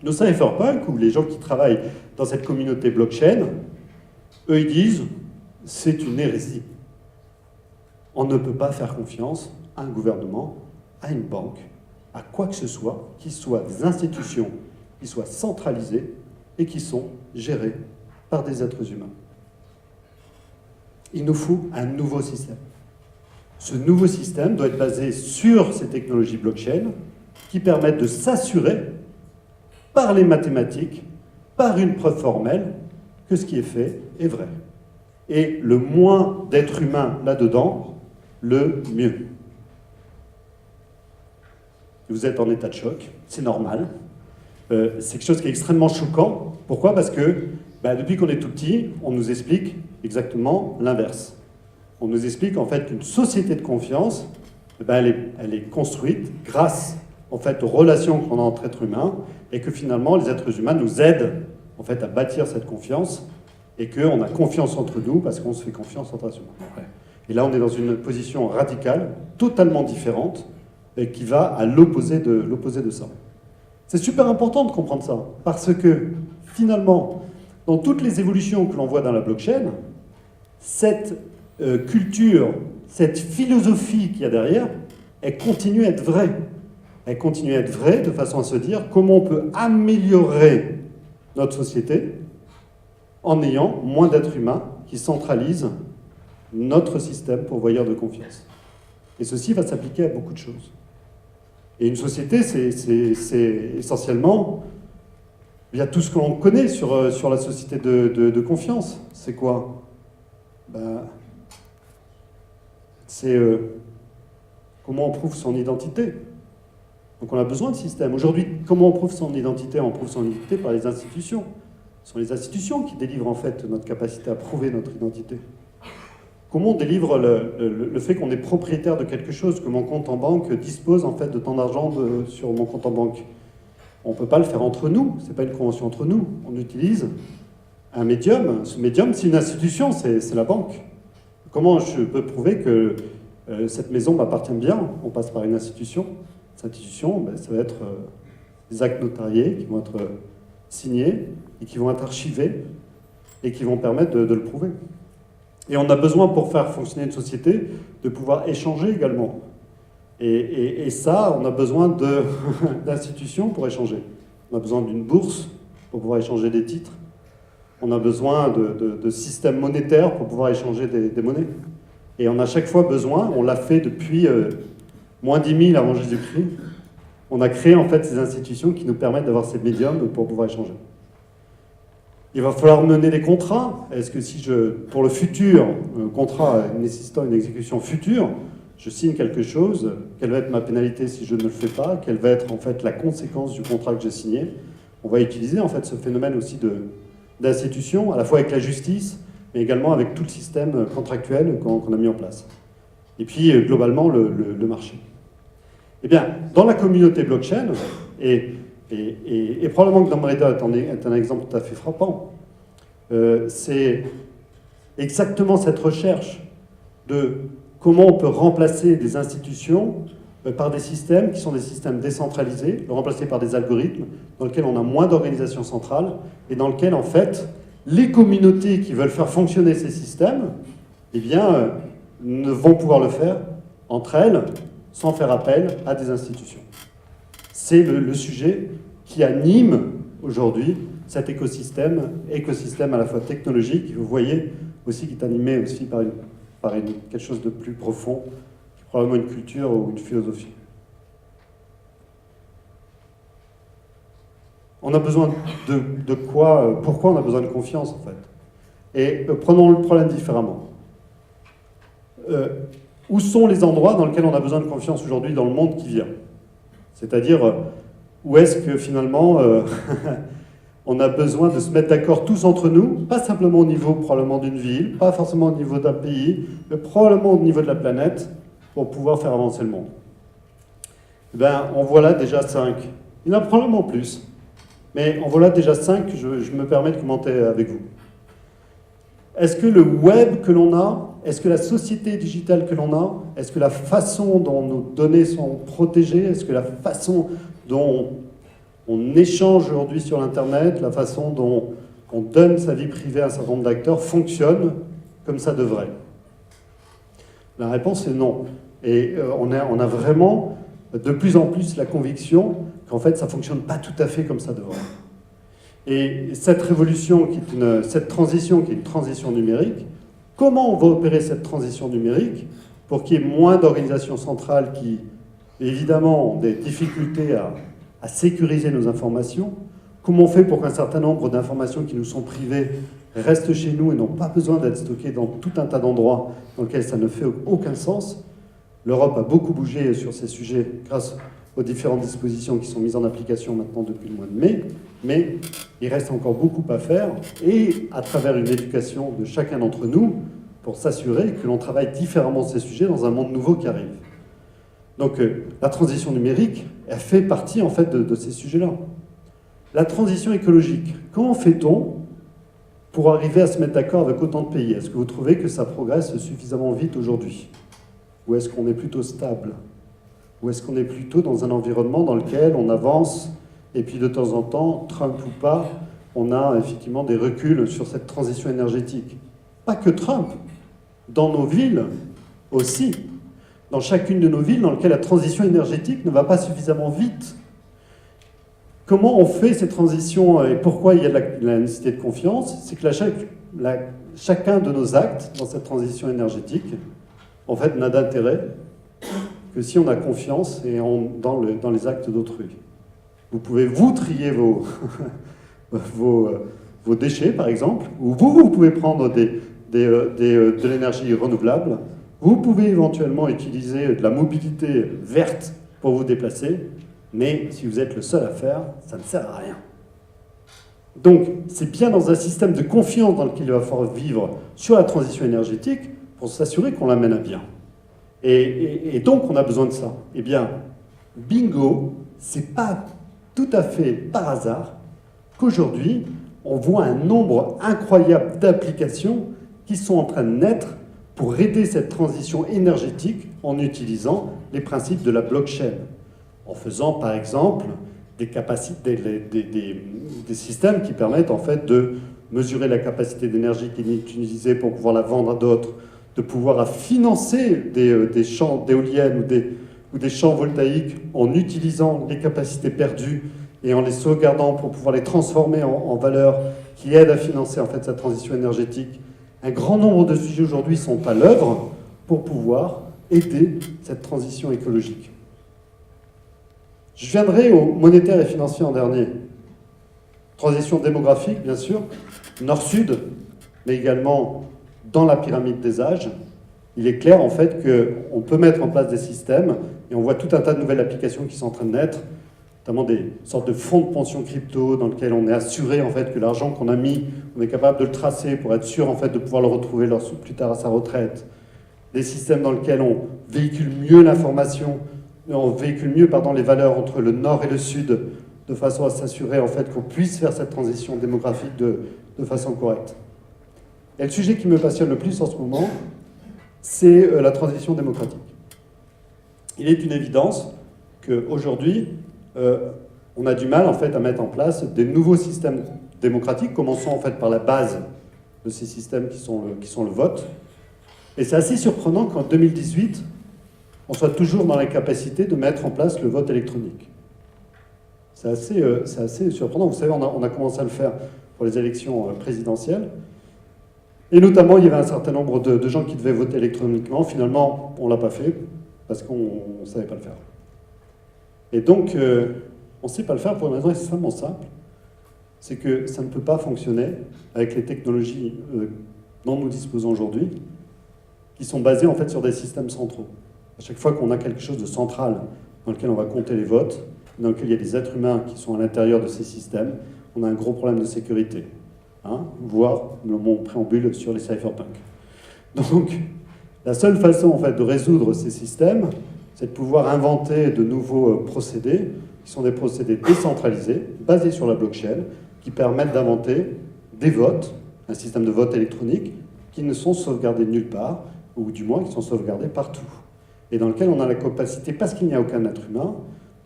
Nos cypherpunks, ou les gens qui travaillent dans cette communauté blockchain, eux ils disent, c'est une hérésie. On ne peut pas faire confiance à un gouvernement, à une banque, à quoi que ce soit, qui soit des institutions, qui soient centralisées et qui sont gérées par des êtres humains. Il nous faut un nouveau système. Ce nouveau système doit être basé sur ces technologies blockchain qui permettent de s'assurer, par les mathématiques, par une preuve formelle, que ce qui est fait est vrai. Et le moins d'êtres humains là-dedans, le mieux. Vous êtes en état de choc, c'est normal. C'est quelque chose qui est extrêmement choquant. Pourquoi? Parce que depuis qu'on est tout petit, on nous explique exactement l'inverse. On nous explique en fait qu'une société de confiance, elle est construite grâce en fait aux relations qu'on a entre êtres humains et que finalement les êtres humains nous aident en fait à bâtir cette confiance et qu'on a confiance entre nous parce qu'on se fait confiance entre êtres humains. Et là on est dans une position radicale, totalement différente et qui va à l'opposé de ça. C'est super important de comprendre ça parce que finalement dans toutes les évolutions que l'on voit dans la blockchain, cette culture, cette philosophie qu'il y a derrière, elle continue à être vraie. Elle continue à être vraie de façon à se dire comment on peut améliorer notre société en ayant moins d'êtres humains qui centralisent notre système pourvoyeur de confiance. Et ceci va s'appliquer à beaucoup de choses. Et une société, c'est essentiellement il y a tout ce que l'on connaît sur la société de confiance. C'est quoi? C'est comment on prouve son identité. Donc on a besoin de système. Aujourd'hui, comment on prouve son identité? On prouve son identité par les institutions. Ce sont les institutions qui délivrent en fait notre capacité à prouver notre identité. Comment on délivre le fait qu'on est propriétaire de quelque chose, que mon compte en banque dispose en fait de tant d'argent sur mon compte en banque? On ne peut pas le faire entre nous, ce n'est pas une convention entre nous. On utilise un médium. Ce médium, c'est une institution, c'est la banque. Comment je peux prouver que cette maison m'appartient bien? On passe par une institution. Cette institution, ça va être des actes notariés qui vont être signés et qui vont être archivés et qui vont permettre de le prouver. Et on a besoin, pour faire fonctionner une société, de pouvoir échanger également. Et ça, on a besoin d'institutions pour échanger. On a besoin d'une bourse pour pouvoir échanger des titres. On a besoin de systèmes monétaires pour pouvoir échanger des monnaies. Et on a chaque fois besoin, on l'a fait depuis moins 10 000 avant Jésus-Christ, on a créé en fait ces institutions qui nous permettent d'avoir ces médiums pour pouvoir échanger. Il va falloir mener des contrats. Est-ce que si pour le futur, un contrat nécessitant une exécution future, Je signe quelque chose, quelle va être ma pénalité si je ne le fais pas, quelle va être en fait la conséquence du contrat que j'ai signé. On va utiliser en fait ce phénomène aussi d'institution, à la fois avec la justice, mais également avec tout le système contractuel qu'on a mis en place. Et puis globalement le marché. Eh bien, dans la communauté blockchain, et probablement que Namreda est un exemple tout à fait frappant, c'est exactement cette recherche de comment on peut remplacer des institutions par des systèmes qui sont des systèmes décentralisés, le remplacer par des algorithmes dans lesquels on a moins d'organisation centrale et dans lesquels, en fait, les communautés qui veulent faire fonctionner ces systèmes, eh bien, ne vont pouvoir le faire entre elles sans faire appel à des institutions. C'est le sujet qui anime aujourd'hui cet écosystème à la fois technologique, vous voyez aussi qui est animé aussi par quelque chose de plus profond, probablement une culture ou une philosophie. On a besoin de quoi? Pourquoi on a besoin de confiance, en fait? Et prenons le problème différemment. Où sont les endroits dans lesquels on a besoin de confiance aujourd'hui dans le monde qui vient? C'est-à-dire, où est-ce que finalement on a besoin de se mettre d'accord tous entre nous, pas simplement au niveau probablement d'une ville, pas forcément au niveau d'un pays, mais probablement au niveau de la planète, pour pouvoir faire avancer le monde. Eh bien, en voilà déjà 5. Il y en a probablement plus. Mais en voilà déjà 5 que je me permets de commenter avec vous. Est-ce que le web que l'on a, est-ce que la société digitale que l'on a, est-ce que la façon dont nos données sont protégées, est-ce que la façon dont on échange aujourd'hui sur l'Internet, la façon dont on donne sa vie privée à un certain nombre d'acteurs fonctionne comme ça devrait? La réponse est non. Et on a vraiment de plus en plus la conviction qu'en fait ça ne fonctionne pas tout à fait comme ça devrait. Et cette révolution, cette transition qui est une transition numérique, comment on va opérer cette transition numérique pour qu'il y ait moins d'organisations centrales qui, évidemment, ont des difficultés à sécuriser nos informations? Comment on fait pour qu'un certain nombre d'informations qui nous sont privées restent chez nous et n'ont pas besoin d'être stockées dans tout un tas d'endroits dans lesquels ça ne fait aucun sens? L'Europe a beaucoup bougé sur ces sujets grâce aux différentes dispositions qui sont mises en application maintenant depuis le mois de mai, mais il reste encore beaucoup à faire, et à travers une éducation de chacun d'entre nous, pour s'assurer que l'on travaille différemment ces sujets dans un monde nouveau qui arrive. Donc la transition numérique, elle fait partie en fait de ces sujets-là. La transition écologique, comment fait-on pour arriver à se mettre d'accord avec autant de pays? Est-ce que vous trouvez que ça progresse suffisamment vite aujourd'hui? Ou est-ce qu'on est plutôt stable? Ou est-ce qu'on est plutôt dans un environnement dans lequel on avance et puis de temps en temps, Trump ou pas, on a effectivement des reculs sur cette transition énergétique? Pas que Trump, dans nos villes aussi, dans chacune de nos villes dans lesquelles la transition énergétique ne va pas suffisamment vite. Comment on fait ces transitions et pourquoi il y a la nécessité de confiance? C'est que chacun de nos actes dans cette transition énergétique, en fait, n'a d'intérêt que si on a confiance et dans les actes d'autrui. Vous pouvez vous trier vos déchets, par exemple, ou vous pouvez prendre de l'énergie renouvelable. Vous pouvez éventuellement utiliser de la mobilité verte pour vous déplacer, mais si vous êtes le seul à faire, ça ne sert à rien. Donc, c'est bien dans un système de confiance dans lequel il va falloir vivre sur la transition énergétique pour s'assurer qu'on la mène à bien. Et donc, on a besoin de ça. Eh bien, bingo, c'est pas tout à fait par hasard qu'aujourd'hui, on voit un nombre incroyable d'applications qui sont en train de naître pour aider cette transition énergétique en utilisant les principes de la blockchain. En faisant, par exemple, des systèmes qui permettent en fait de mesurer la capacité d'énergie qui est utilisée pour pouvoir la vendre à d'autres, de pouvoir financer des champs d'éoliennes ou des champs voltaïques en utilisant les capacités perdues et en les sauvegardant pour pouvoir les transformer en valeur qui aident à financer en fait cette transition énergétique. Un grand nombre de sujets aujourd'hui sont à l'œuvre pour pouvoir aider cette transition écologique. Je viendrai au monétaire et financier en dernier. Transition démographique, bien sûr, nord-sud, mais également dans la pyramide des âges. il est clair en fait qu'on peut mettre en place des systèmes, et on voit tout un tas de nouvelles applications qui sont en train de naître, notamment des sortes de fonds de pension crypto dans lesquels on est assuré en fait que l'argent qu'on a mis, on est capable de le tracer pour être sûr en fait de pouvoir le retrouver plus tard à sa retraite. Des systèmes dans lesquels on véhicule mieux l'information, on véhicule mieux les valeurs entre le nord et le sud, de façon à s'assurer en fait qu'on puisse faire cette transition démographique de façon correcte. Et le sujet qui me passionne le plus en ce moment, c'est la transition démocratique. Il est une évidence qu'aujourd'hui, on a du mal en fait à mettre en place des nouveaux systèmes démocratiques, commençons en fait par la base de ces systèmes qui sont le vote. Et c'est assez surprenant qu'en 2018, on soit toujours dans la capacité de mettre en place le vote électronique. C'est assez surprenant. Vous savez, on a commencé à le faire pour les élections présidentielles. Et notamment, il y avait un certain nombre de gens qui devaient voter électroniquement. Finalement, on ne l'a pas fait parce qu'on ne savait pas le faire. Et donc, on ne sait pas le faire pour une raison extrêmement simple. C'est que ça ne peut pas fonctionner avec les technologies dont nous disposons aujourd'hui, qui sont basées en fait sur des systèmes centraux. À chaque fois qu'on a quelque chose de central dans lequel on va compter les votes, dans lequel il y a des êtres humains qui sont à l'intérieur de ces systèmes, on a un gros problème de sécurité. Voire mon préambule sur les cypherpunks. Donc, la seule façon en fait, de résoudre ces systèmes, c'est de pouvoir inventer de nouveaux procédés, qui sont des procédés décentralisés, basés sur la blockchain, qui permettent d'inventer des votes, un système de vote électronique, qui ne sont sauvegardés nulle part, ou du moins qui sont sauvegardés partout. Et dans lequel on a la capacité, parce qu'il n'y a aucun être humain,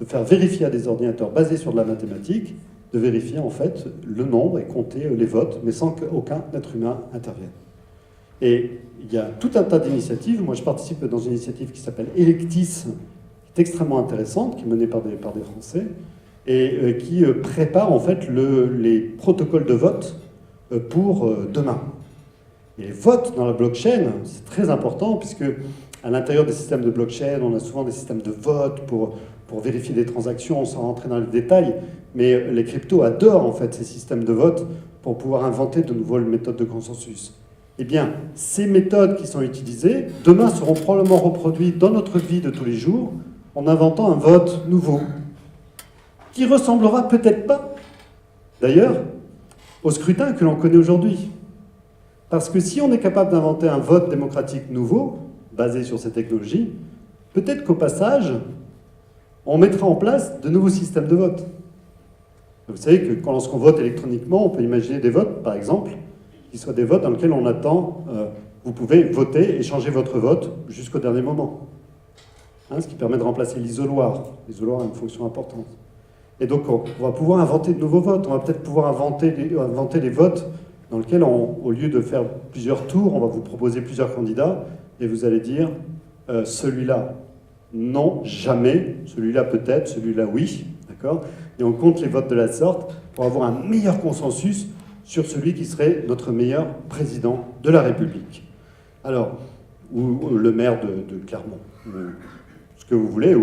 de faire vérifier à des ordinateurs basés sur de la mathématique, de vérifier en fait le nombre et compter les votes, mais sans qu'aucun être humain intervienne. Et il y a tout un tas d'initiatives. Moi, je participe dans une initiative qui s'appelle Electis, qui est extrêmement intéressante, qui est menée par des Français, et qui prépare en fait les protocoles de vote pour demain. Et les votes dans la blockchain, c'est très important, puisque à l'intérieur des systèmes de blockchain, on a souvent des systèmes de vote pour vérifier des transactions, sans rentrer dans les détails, mais les cryptos adorent en fait ces systèmes de vote pour pouvoir inventer de nouvelles méthodes de consensus. Eh bien, ces méthodes qui sont utilisées, demain seront probablement reproduites dans notre vie de tous les jours en inventant un vote nouveau, qui ressemblera peut-être pas, d'ailleurs, au scrutin que l'on connaît aujourd'hui. Parce que si on est capable d'inventer un vote démocratique nouveau, basé sur ces technologies, peut-être qu'au passage, on mettra en place de nouveaux systèmes de vote. Vous savez que lorsqu'on vote électroniquement, on peut imaginer des votes, par exemple, qui soient des votes dans lesquels on attend, vous pouvez voter et changer votre vote jusqu'au dernier moment. Ce qui permet de remplacer l'isoloir. L'isoloir a une fonction importante. Et donc, on va pouvoir inventer de nouveaux votes. On va peut-être pouvoir inventer des votes dans lesquels, au lieu de faire plusieurs tours, on va vous proposer plusieurs candidats, et vous allez dire, celui-là, non, jamais, celui-là peut-être, celui-là oui, d'accord ? Et on compte les votes de la sorte pour avoir un meilleur consensus sur celui qui serait notre meilleur président de la République. Alors, ou le maire de Clermont, ou ce que vous voulez,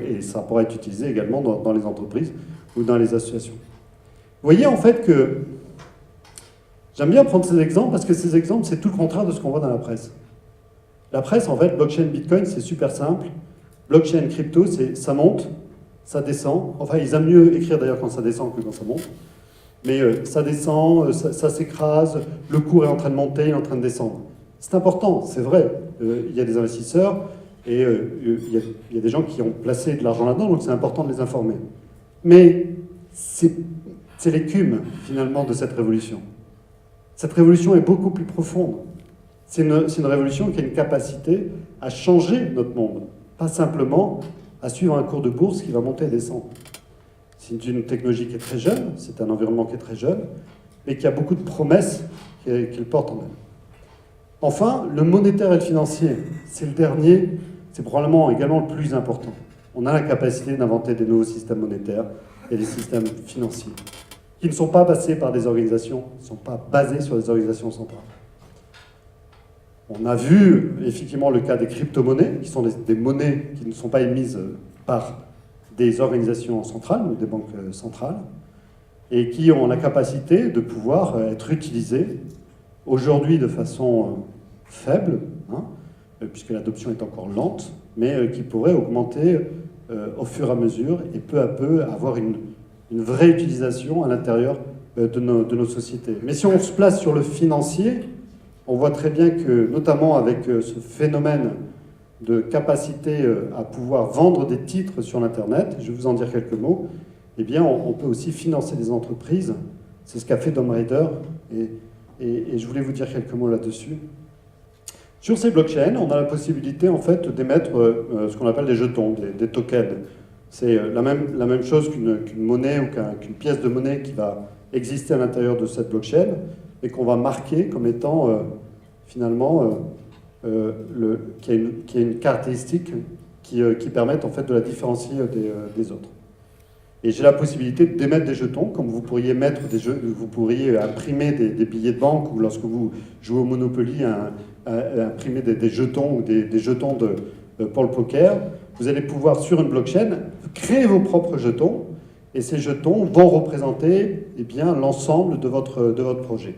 et ça pourra être utilisé également dans les entreprises ou dans les associations. Vous voyez en fait que j'aime bien prendre ces exemples parce que ces exemples, c'est tout le contraire de ce qu'on voit dans la presse. La presse, en fait, blockchain, bitcoin, c'est super simple. Blockchain, crypto, ça monte, ça descend. Enfin, ils aiment mieux écrire d'ailleurs quand ça descend que quand ça monte. Mais ça descend, ça s'écrase, le cours est en train de monter, il est en train de descendre. C'est important, c'est vrai. Il y a des investisseurs et il y a des gens qui ont placé de l'argent là-dedans, donc c'est important de les informer. Mais c'est l'écume, finalement, de cette révolution. Cette révolution est beaucoup plus profonde. C'est une révolution qui a une capacité à changer notre monde, pas simplement à suivre un cours de bourse qui va monter et descendre. C'est une technologie qui est très jeune, c'est un environnement qui est très jeune, mais qui a beaucoup de promesses qu'il porte en elle. Enfin, le monétaire et le financier, c'est le dernier, c'est probablement également le plus important. On a la capacité d'inventer des nouveaux systèmes monétaires et des systèmes financiers, qui ne sont pas basés par des organisations, ne sont pas basés sur des organisations centrales. On a vu effectivement le cas des crypto-monnaies, qui sont des monnaies qui ne sont pas émises par des organisations centrales ou des banques centrales, et qui ont la capacité de pouvoir être utilisées aujourd'hui de façon faible, puisque l'adoption est encore lente, mais qui pourrait augmenter au fur et à mesure et peu à peu avoir une vraie utilisation à l'intérieur de nos sociétés. Mais si on se place sur le financier, on voit très bien que, notamment avec ce phénomène de capacité à pouvoir vendre des titres sur l'Internet, je vais vous en dire quelques mots, eh bien, on peut aussi financer des entreprises. C'est ce qu'a fait Dom Raider, et je voulais vous dire quelques mots là-dessus. Sur ces blockchains, on a la possibilité, en fait, d'émettre ce qu'on appelle des jetons, des tokens. C'est la même chose qu'une monnaie ou qu'une pièce de monnaie qui va exister à l'intérieur de cette blockchain, et qu'on va marquer comme étant, finalement, qui a une caractéristique qui permettent en fait de la différencier des autres. Et j'ai la possibilité d'émettre des jetons, comme vous pourriez mettre vous pourriez imprimer des billets de banque, ou lorsque vous jouez au Monopoly, imprimer des jetons ou des jetons pour le poker. Vous allez pouvoir, sur une blockchain, créer vos propres jetons, et ces jetons vont représenter l'ensemble de votre projet.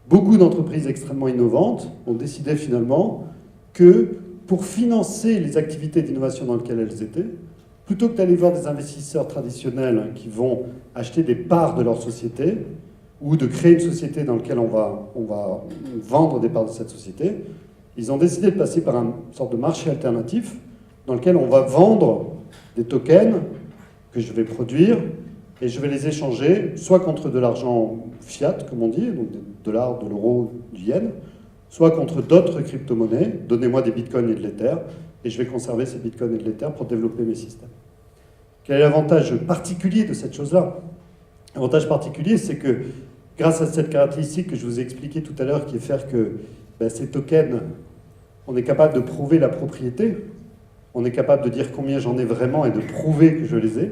Beaucoup d'entreprises extrêmement innovantes ont décidé finalement que pour financer les activités d'innovation dans lesquelles elles étaient, plutôt que d'aller voir des investisseurs traditionnels qui vont acheter des parts de leur société ou de créer une société dans laquelle on va vendre des parts de cette société, ils ont décidé de passer par une sorte de marché alternatif dans lequel on va vendre des tokens que je vais produire et je vais les échanger soit contre de l'argent fiat, comme on dit, donc des dollars, de l'euro, du yen, soit contre d'autres crypto-monnaies. Donnez-moi des bitcoins et de l'Ether, et je vais conserver ces bitcoins et de l'Ether pour développer mes systèmes. Quel est l'avantage particulier de cette chose-là? L'avantage particulier, c'est que grâce à cette caractéristique que je vous ai expliquée tout à l'heure, qui est faire que ces tokens, on est capable de prouver la propriété, on est capable de dire combien j'en ai vraiment et de prouver que je les ai,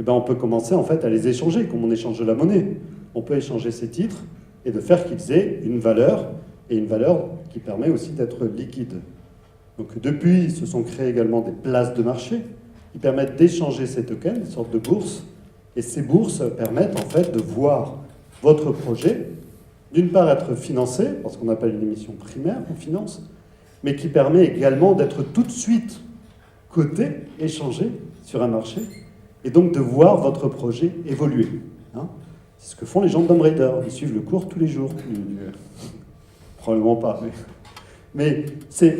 on peut commencer en fait à les échanger, comme on échange de la monnaie. On peut échanger ces titres et de faire qu'ils aient une valeur, et une valeur qui permet aussi d'être liquide. Donc depuis, se sont créées également des places de marché qui permettent d'échanger ces tokens, une sorte de bourse, et ces bourses permettent en fait de voir votre projet, d'une part être financé, parce qu'on appelle une émission primaire qu'on finance, mais qui permet également d'être tout de suite coté, échangé sur un marché, et donc de voir votre projet évoluer. C'est ce que font les gens de Dom Raider, ils suivent le cours tous les jours. Probablement pas, mais c'est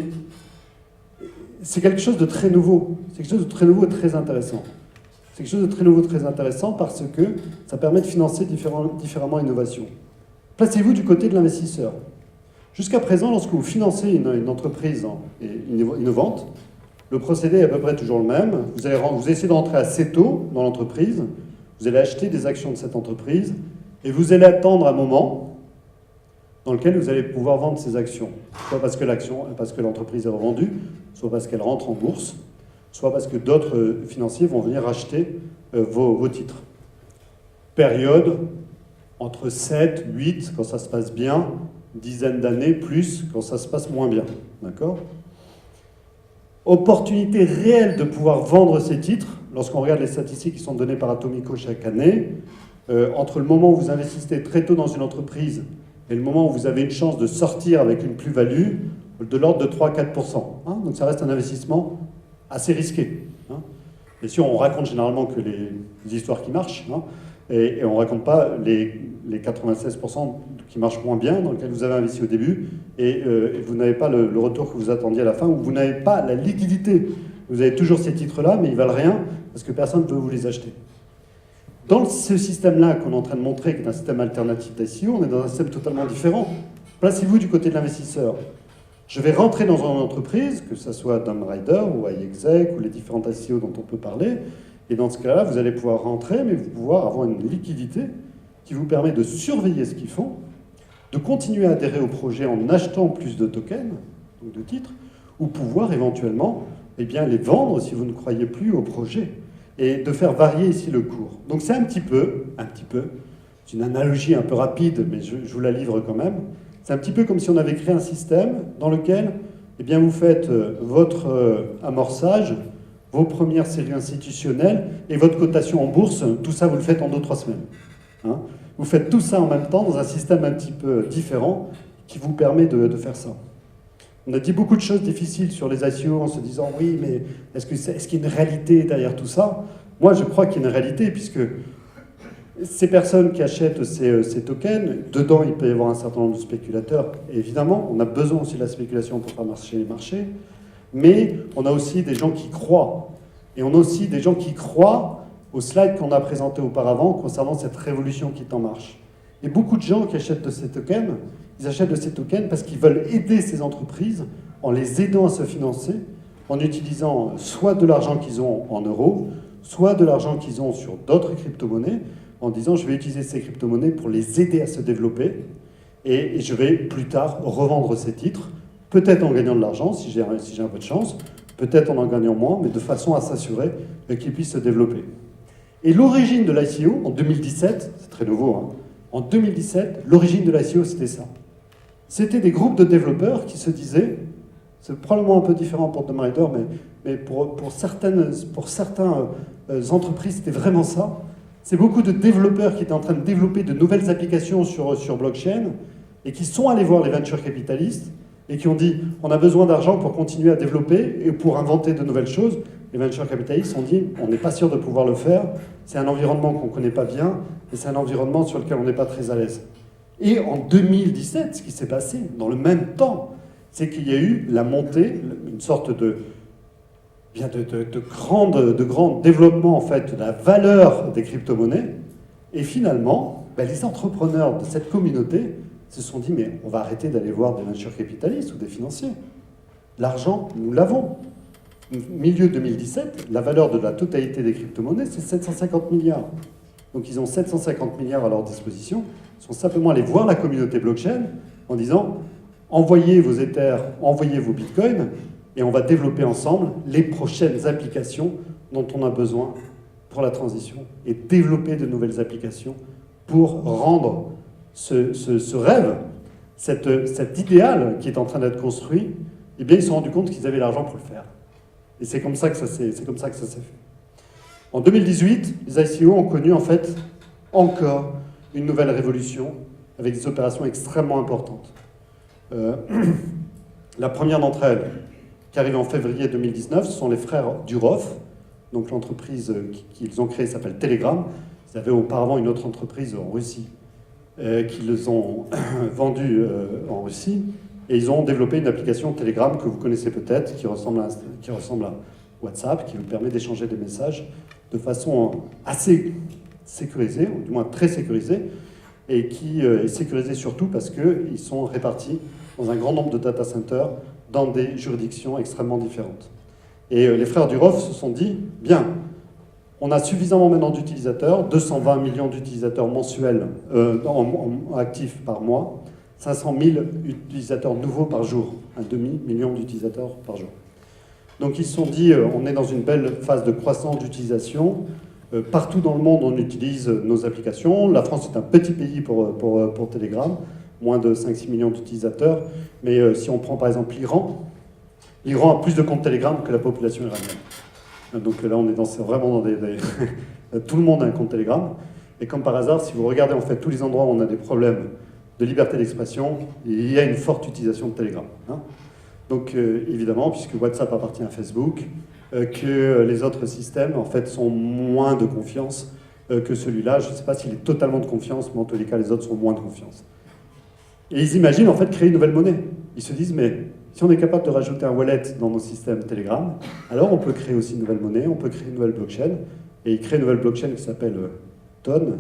quelque chose de très nouveau. C'est quelque chose de très nouveau et très intéressant. C'est quelque chose de très nouveau et très intéressant parce que ça permet de financer différemment l'innovation. Placez-vous du côté de l'investisseur. Jusqu'à présent, lorsque vous financez une entreprise innovante, le procédé est à peu près toujours le même. Vous essayez de rentrer assez tôt dans l'entreprise, vous allez acheter des actions de cette entreprise, et vous allez attendre un moment dans lequel vous allez pouvoir vendre ces actions. Soit parce que l'entreprise est revendue, soit parce qu'elle rentre en bourse, soit parce que d'autres financiers vont venir acheter vos titres. Période entre 7, 8, quand ça se passe bien, une dizaine d'années, plus quand ça se passe moins bien. D'accord ? Opportunité réelle de pouvoir vendre ces titres, lorsqu'on regarde les statistiques qui sont données par Atomico chaque année, entre le moment où vous investissez très tôt dans une entreprise et le moment où vous avez une chance de sortir avec une plus-value, de l'ordre de 3-4%. Donc ça reste un investissement assez risqué. Bien sûr, on raconte généralement que les histoires qui marchent, et on ne raconte pas les 96% qui marchent moins bien, dans lesquels vous avez investi au début, et vous n'avez pas le retour que vous attendiez à la fin, ou vous n'avez pas la liquidité. Vous avez toujours ces titres-là, mais ils ne valent rien, parce que personne ne veut vous les acheter. Dans ce système-là qu'on est en train de montrer, qui est un système alternatif d'ICO, on est dans un système totalement différent. Placez-vous du côté de l'investisseur. Je vais rentrer dans une entreprise, que ce soit Dom Raider ou iExec ou les différentes ICO dont on peut parler, et dans ce cas-là, vous allez pouvoir rentrer, mais vous pouvoir avoir une liquidité qui vous permet de surveiller ce qu'ils font, de continuer à adhérer au projet en achetant plus de tokens, donc de titres, ou pouvoir éventuellement les vendre si vous ne croyez plus au projet, et de faire varier ici le cours. Donc c'est un petit peu, c'est une analogie un peu rapide, mais je vous la livre quand même, c'est un petit peu comme si on avait créé un système dans lequel vous faites votre amorçage, vos premières séries institutionnelles et votre cotation en bourse, tout ça vous le faites en 2-3 semaines. Vous faites tout ça en même temps dans un système un petit peu différent qui vous permet de faire ça. On a dit beaucoup de choses difficiles sur les ICO en se disant oui, mais est-ce qu'il y a une réalité derrière tout ça? Moi, je crois qu'il y a une réalité, puisque ces personnes qui achètent ces tokens, dedans, il peut y avoir un certain nombre de spéculateurs. Et évidemment, on a besoin aussi de la spéculation pour faire marcher les marchés, mais on a aussi des gens qui croient. Et on a aussi des gens qui croient aux slides qu'on a présentés auparavant concernant cette révolution qui est en marche. Et beaucoup de gens qui achètent de ces tokens, ils achètent de ces tokens parce qu'ils veulent aider ces entreprises en les aidant à se financer, en utilisant soit de l'argent qu'ils ont en euros, soit de l'argent qu'ils ont sur d'autres crypto-monnaies, en disant je vais utiliser ces crypto-monnaies pour les aider à se développer et je vais plus tard revendre ces titres, peut-être en gagnant de l'argent si j'ai un peu de chance, peut-être en gagnant moins, mais de façon à s'assurer qu'ils puissent se développer. Et l'origine de l'ICO, en 2017, c'est très nouveau, hein, en 2017, l'origine de l'ICO, c'était ça. C'était des groupes de développeurs qui se disaient, c'est probablement un peu différent pour Tomb Raider, mais pour certaines entreprises, c'était vraiment ça. C'est beaucoup de développeurs qui étaient en train de développer de nouvelles applications sur blockchain et qui sont allés voir les venture capitalistes et qui ont dit on a besoin d'argent pour continuer à développer et pour inventer de nouvelles choses. Les venture capitalistes ont dit on n'est pas sûr de pouvoir le faire, c'est un environnement qu'on ne connaît pas bien et c'est un environnement sur lequel on n'est pas très à l'aise. Et en 2017, ce qui s'est passé dans le même temps, c'est qu'il y a eu la montée, une sorte de grand développement en fait, de la valeur des crypto-monnaies. Et finalement, les entrepreneurs de cette communauté se sont dit mais on va arrêter d'aller voir des venture capitalistes ou des financiers. L'argent, nous l'avons. Milieu 2017, la valeur de la totalité des crypto-monnaies, c'est 750 milliards. Donc ils ont 750 milliards à leur disposition. Ils sont simplement allés voir la communauté blockchain en disant envoyez vos Ethers, envoyez vos bitcoins, et on va développer ensemble les prochaines applications dont on a besoin pour la transition et développer de nouvelles applications pour rendre ce rêve, cet idéal qui est en train d'être construit, eh bien ils se sont rendus compte qu'ils avaient l'argent pour le faire. Et c'est comme ça que ça s'est fait. En 2018, les ICO ont connu en fait encore une nouvelle révolution avec des opérations extrêmement importantes. La première d'entre elles, qui arrive en février 2019, ce sont les frères Durov. Donc l'entreprise qu'ils ont créée s'appelle Telegram. Ils avaient auparavant une autre entreprise en Russie qu'ils ont vendue en Russie. Et ils ont développé une application Telegram que vous connaissez peut-être, qui ressemble à WhatsApp, qui vous permet d'échanger des messages de façon assez sécurisée, ou du moins très sécurisée, et qui est sécurisée surtout parce qu'ils sont répartis dans un grand nombre de data centers dans des juridictions extrêmement différentes. Et les frères Durov se sont dit, bien, on a suffisamment maintenant d'utilisateurs, 220 millions d'utilisateurs mensuels actifs par mois, 500 000 utilisateurs nouveaux par jour, un demi-million d'utilisateurs par jour. Donc ils se sont dit, on est dans une belle phase de croissance d'utilisation. Partout dans le monde, on utilise nos applications. La France est un petit pays pour Telegram, moins de 5-6 millions d'utilisateurs. Mais si on prend par exemple l'Iran a plus de comptes Telegram que la population iranienne. Donc là, on est vraiment dans tout le monde a un compte Telegram. Et comme par hasard, si vous regardez en fait tous les endroits où on a des problèmes de liberté d'expression, il y a une forte utilisation de Telegram. Hein. Donc évidemment, puisque WhatsApp appartient à Facebook, que les autres systèmes en fait sont moins de confiance que celui-là. Je ne sais pas s'il est totalement de confiance, mais en tous les cas, les autres sont moins de confiance. Et ils imaginent en fait créer une nouvelle monnaie. Ils se disent, mais si on est capable de rajouter un wallet dans nos systèmes Telegram, alors on peut créer aussi une nouvelle monnaie, on peut créer une nouvelle blockchain. Et ils créent une nouvelle blockchain qui s'appelle TON,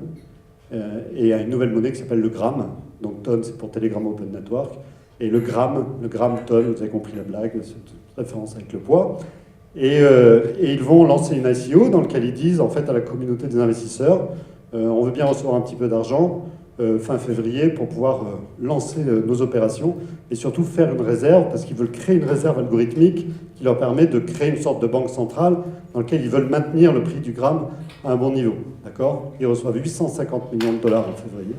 et une nouvelle monnaie qui s'appelle le Gram. Donc TON, c'est pour Telegram Open Network. Et le Gram TON, vous avez compris la blague, c'est une référence avec le poids. Et ils vont lancer une ICO dans laquelle ils disent en fait à la communauté des investisseurs, on veut bien recevoir un petit peu d'argent fin février pour pouvoir lancer nos opérations et surtout faire une réserve, parce qu'ils veulent créer une réserve algorithmique qui leur permet de créer une sorte de banque centrale dans laquelle ils veulent maintenir le prix du gramme à un bon niveau. D'accord ? Ils reçoivent 850 millions de dollars en février.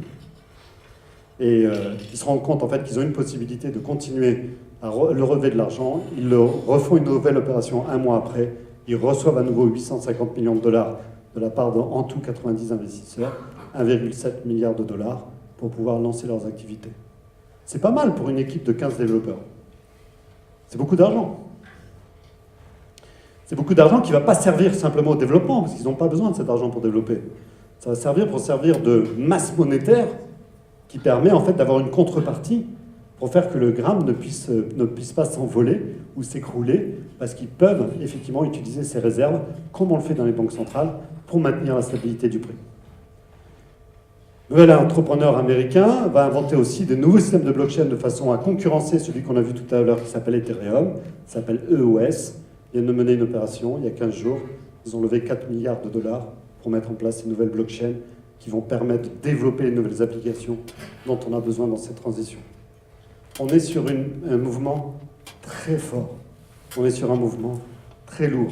Et ils se rendent compte en fait qu'ils ont une possibilité de continuer à le relever de l'argent. Ils refont une nouvelle opération un mois après. Ils reçoivent à nouveau 850 millions de dollars de la part en tout 90 investisseurs, 1,7 milliard de dollars pour pouvoir lancer leurs activités. C'est pas mal pour une équipe de 15 développeurs. C'est beaucoup d'argent. C'est beaucoup d'argent qui ne va pas servir simplement au développement, parce qu'ils n'ont pas besoin de cet argent pour développer. Ça va servir pour servir de masse monétaire qui permet en fait d'avoir une contrepartie pour faire que le gramme ne puisse pas s'envoler ou s'écrouler, parce qu'ils peuvent effectivement utiliser ces réserves, comme on le fait dans les banques centrales, pour maintenir la stabilité du prix. Le nouvel entrepreneur américain va inventer aussi de nouveaux systèmes de blockchain de façon à concurrencer celui qu'on a vu tout à l'heure qui s'appelle Ethereum, qui s'appelle EOS. Il vient de mener une opération il y a 15 jours. Ils ont levé 4 milliards de dollars pour mettre en place ces nouvelles blockchains qui vont permettre de développer les nouvelles applications dont on a besoin dans cette transition. On est sur un mouvement très fort. On est sur un mouvement très lourd.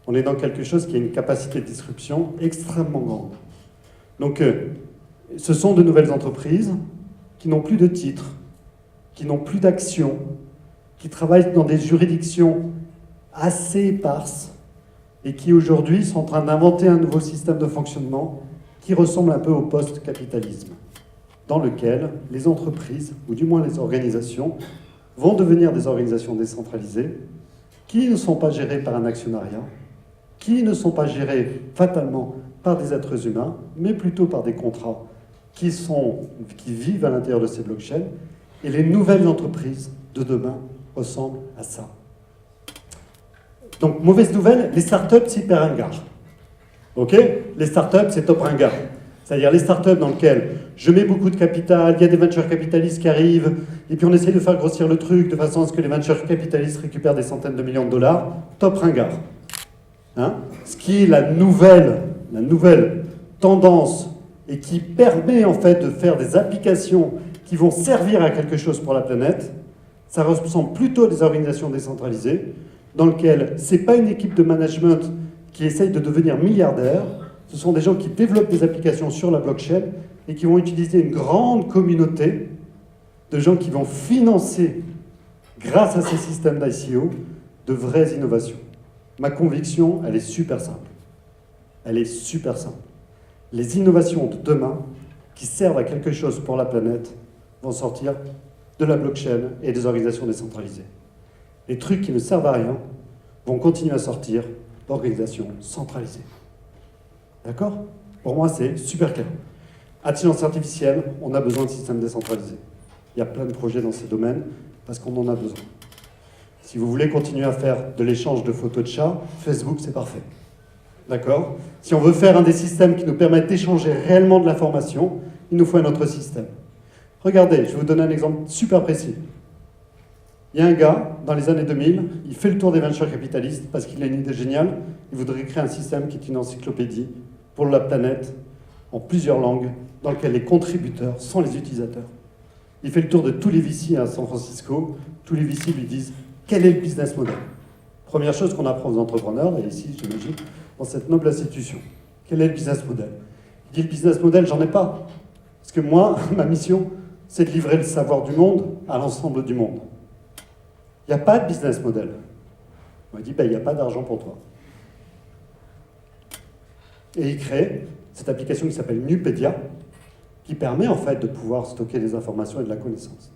On est dans quelque chose qui a une capacité de disruption extrêmement grande. Donc, ce sont de nouvelles entreprises qui n'ont plus de titres, qui n'ont plus d'actions, qui travaillent dans des juridictions assez éparses et qui aujourd'hui sont en train d'inventer un nouveau système de fonctionnement qui ressemble un peu au post-capitalisme, dans lequel les entreprises, ou du moins les organisations, vont devenir des organisations décentralisées qui ne sont pas gérées par un actionnariat, qui ne sont pas gérées fatalement par des êtres humains, mais plutôt par des contrats qui vivent à l'intérieur de ces blockchains. Et les nouvelles entreprises de demain ressemblent à ça. Donc, mauvaise nouvelle, les startups, c'est hyper ringard. Ok? Les startups, c'est top ringard. C'est-à-dire les startups dans lesquelles je mets beaucoup de capital, il y a des venture capitalistes qui arrivent, et puis on essaye de faire grossir le truc de façon à ce que les venture capitalistes récupèrent des centaines de millions de dollars. Top ringard. Hein? Ce qui est la nouvelle tendance et qui permet en fait de faire des applications qui vont servir à quelque chose pour la planète, ça ressemble plutôt à des organisations décentralisées dans lesquelles ce n'est pas une équipe de management qui essaye de devenir milliardaire, ce sont des gens qui développent des applications sur la blockchain et qui vont utiliser une grande communauté de gens qui vont financer, grâce à ces systèmes d'ICO, de vraies innovations. Ma conviction, elle est super simple. Elle est super simple. Les innovations de demain, qui servent à quelque chose pour la planète, vont sortir de la blockchain et des organisations décentralisées. Les trucs qui ne servent à rien vont continuer à sortir d'organisations centralisées. D'accord? Pour moi, c'est super clair. Intelligence artificielle, on a besoin de systèmes décentralisés. Il y a plein de projets dans ces domaines parce qu'on en a besoin. Si vous voulez continuer à faire de l'échange de photos de chats, Facebook, c'est parfait. D'accord? Si on veut faire un des systèmes qui nous permettent d'échanger réellement de l'information, il nous faut un autre système. Regardez, je vais vous donner un exemple super précis. Il y a un gars, dans les années 2000, il fait le tour des venture capitalistes parce qu'il a une idée géniale. Il voudrait créer un système qui est une encyclopédie pour la planète, en plusieurs langues, dans lequel les contributeurs sont les utilisateurs. Il fait le tour de tous les VC à San Francisco. Tous les VC lui disent quel est le business model. Première chose qu'on apprend aux entrepreneurs, et ici, j'imagine, dans cette noble institution. Quel est le business model? Il dit le business model, j'en ai pas. Parce que moi, ma mission, c'est de livrer le savoir du monde à l'ensemble du monde. Il n'y a pas de business model. On m'a dit, il n'y a pas d'argent pour toi. Et il crée cette application qui s'appelle Nupedia, qui permet en fait de pouvoir stocker des informations et de la connaissance,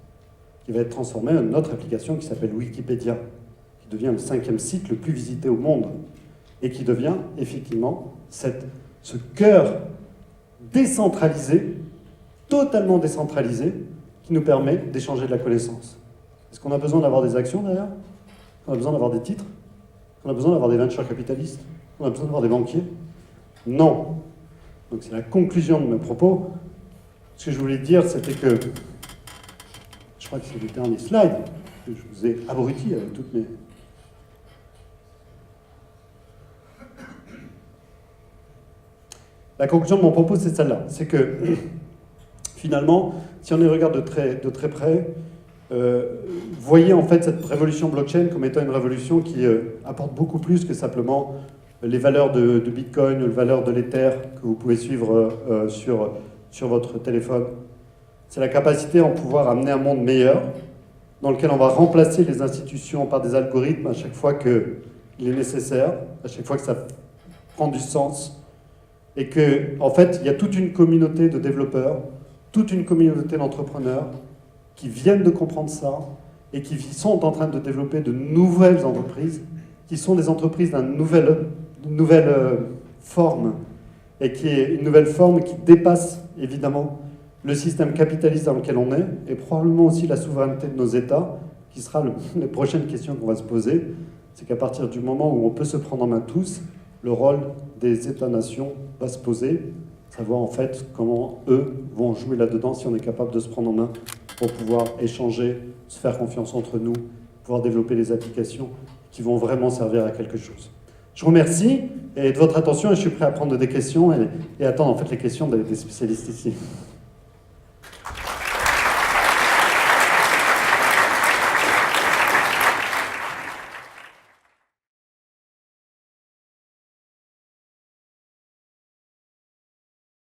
qui va être transformée en une autre application qui s'appelle Wikipédia, qui devient le 5e site le plus visité au monde, et qui devient effectivement ce cœur décentralisé, totalement décentralisé, qui nous permet d'échanger de la connaissance. Est-ce qu'on a besoin d'avoir des actions d'ailleurs? On a besoin d'avoir des titres? On a besoin d'avoir des venture capitalistes? On a besoin d'avoir des banquiers? Non. Donc c'est la conclusion de mes propos. Ce que je voulais dire, c'était que, je crois que c'est le dernier slide, que je vous ai abruti avec toutes mes... La conclusion de mon propos, c'est celle-là. C'est que, finalement, si on y regarde de très près, voyez en fait cette révolution blockchain comme étant une révolution qui apporte beaucoup plus que simplement les valeurs de Bitcoin ou les valeurs de l'Ether que vous pouvez suivre sur votre téléphone. C'est la capacité à pouvoir amener un monde meilleur dans lequel on va remplacer les institutions par des algorithmes à chaque fois qu'il est nécessaire, à chaque fois que ça prend du sens, et que, en fait, il y a toute une communauté de développeurs, toute une communauté d'entrepreneurs qui viennent de comprendre ça et qui sont en train de développer de nouvelles entreprises, qui sont des entreprises d'une nouvelle forme, et qui est une nouvelle forme qui dépasse évidemment le système capitaliste dans lequel on est, et probablement aussi la souveraineté de nos États, qui sera les prochaines questions qu'on va se poser. C'est qu'à partir du moment où on peut se prendre en main tous, le rôle des États-nations va se poser, savoir en fait comment eux vont jouer là-dedans, si on est capable de se prendre en main pour pouvoir échanger, se faire confiance entre nous, pouvoir développer des applications qui vont vraiment servir à quelque chose. Je vous remercie de votre attention et je suis prêt à prendre des questions et attendre en fait les questions des spécialistes ici.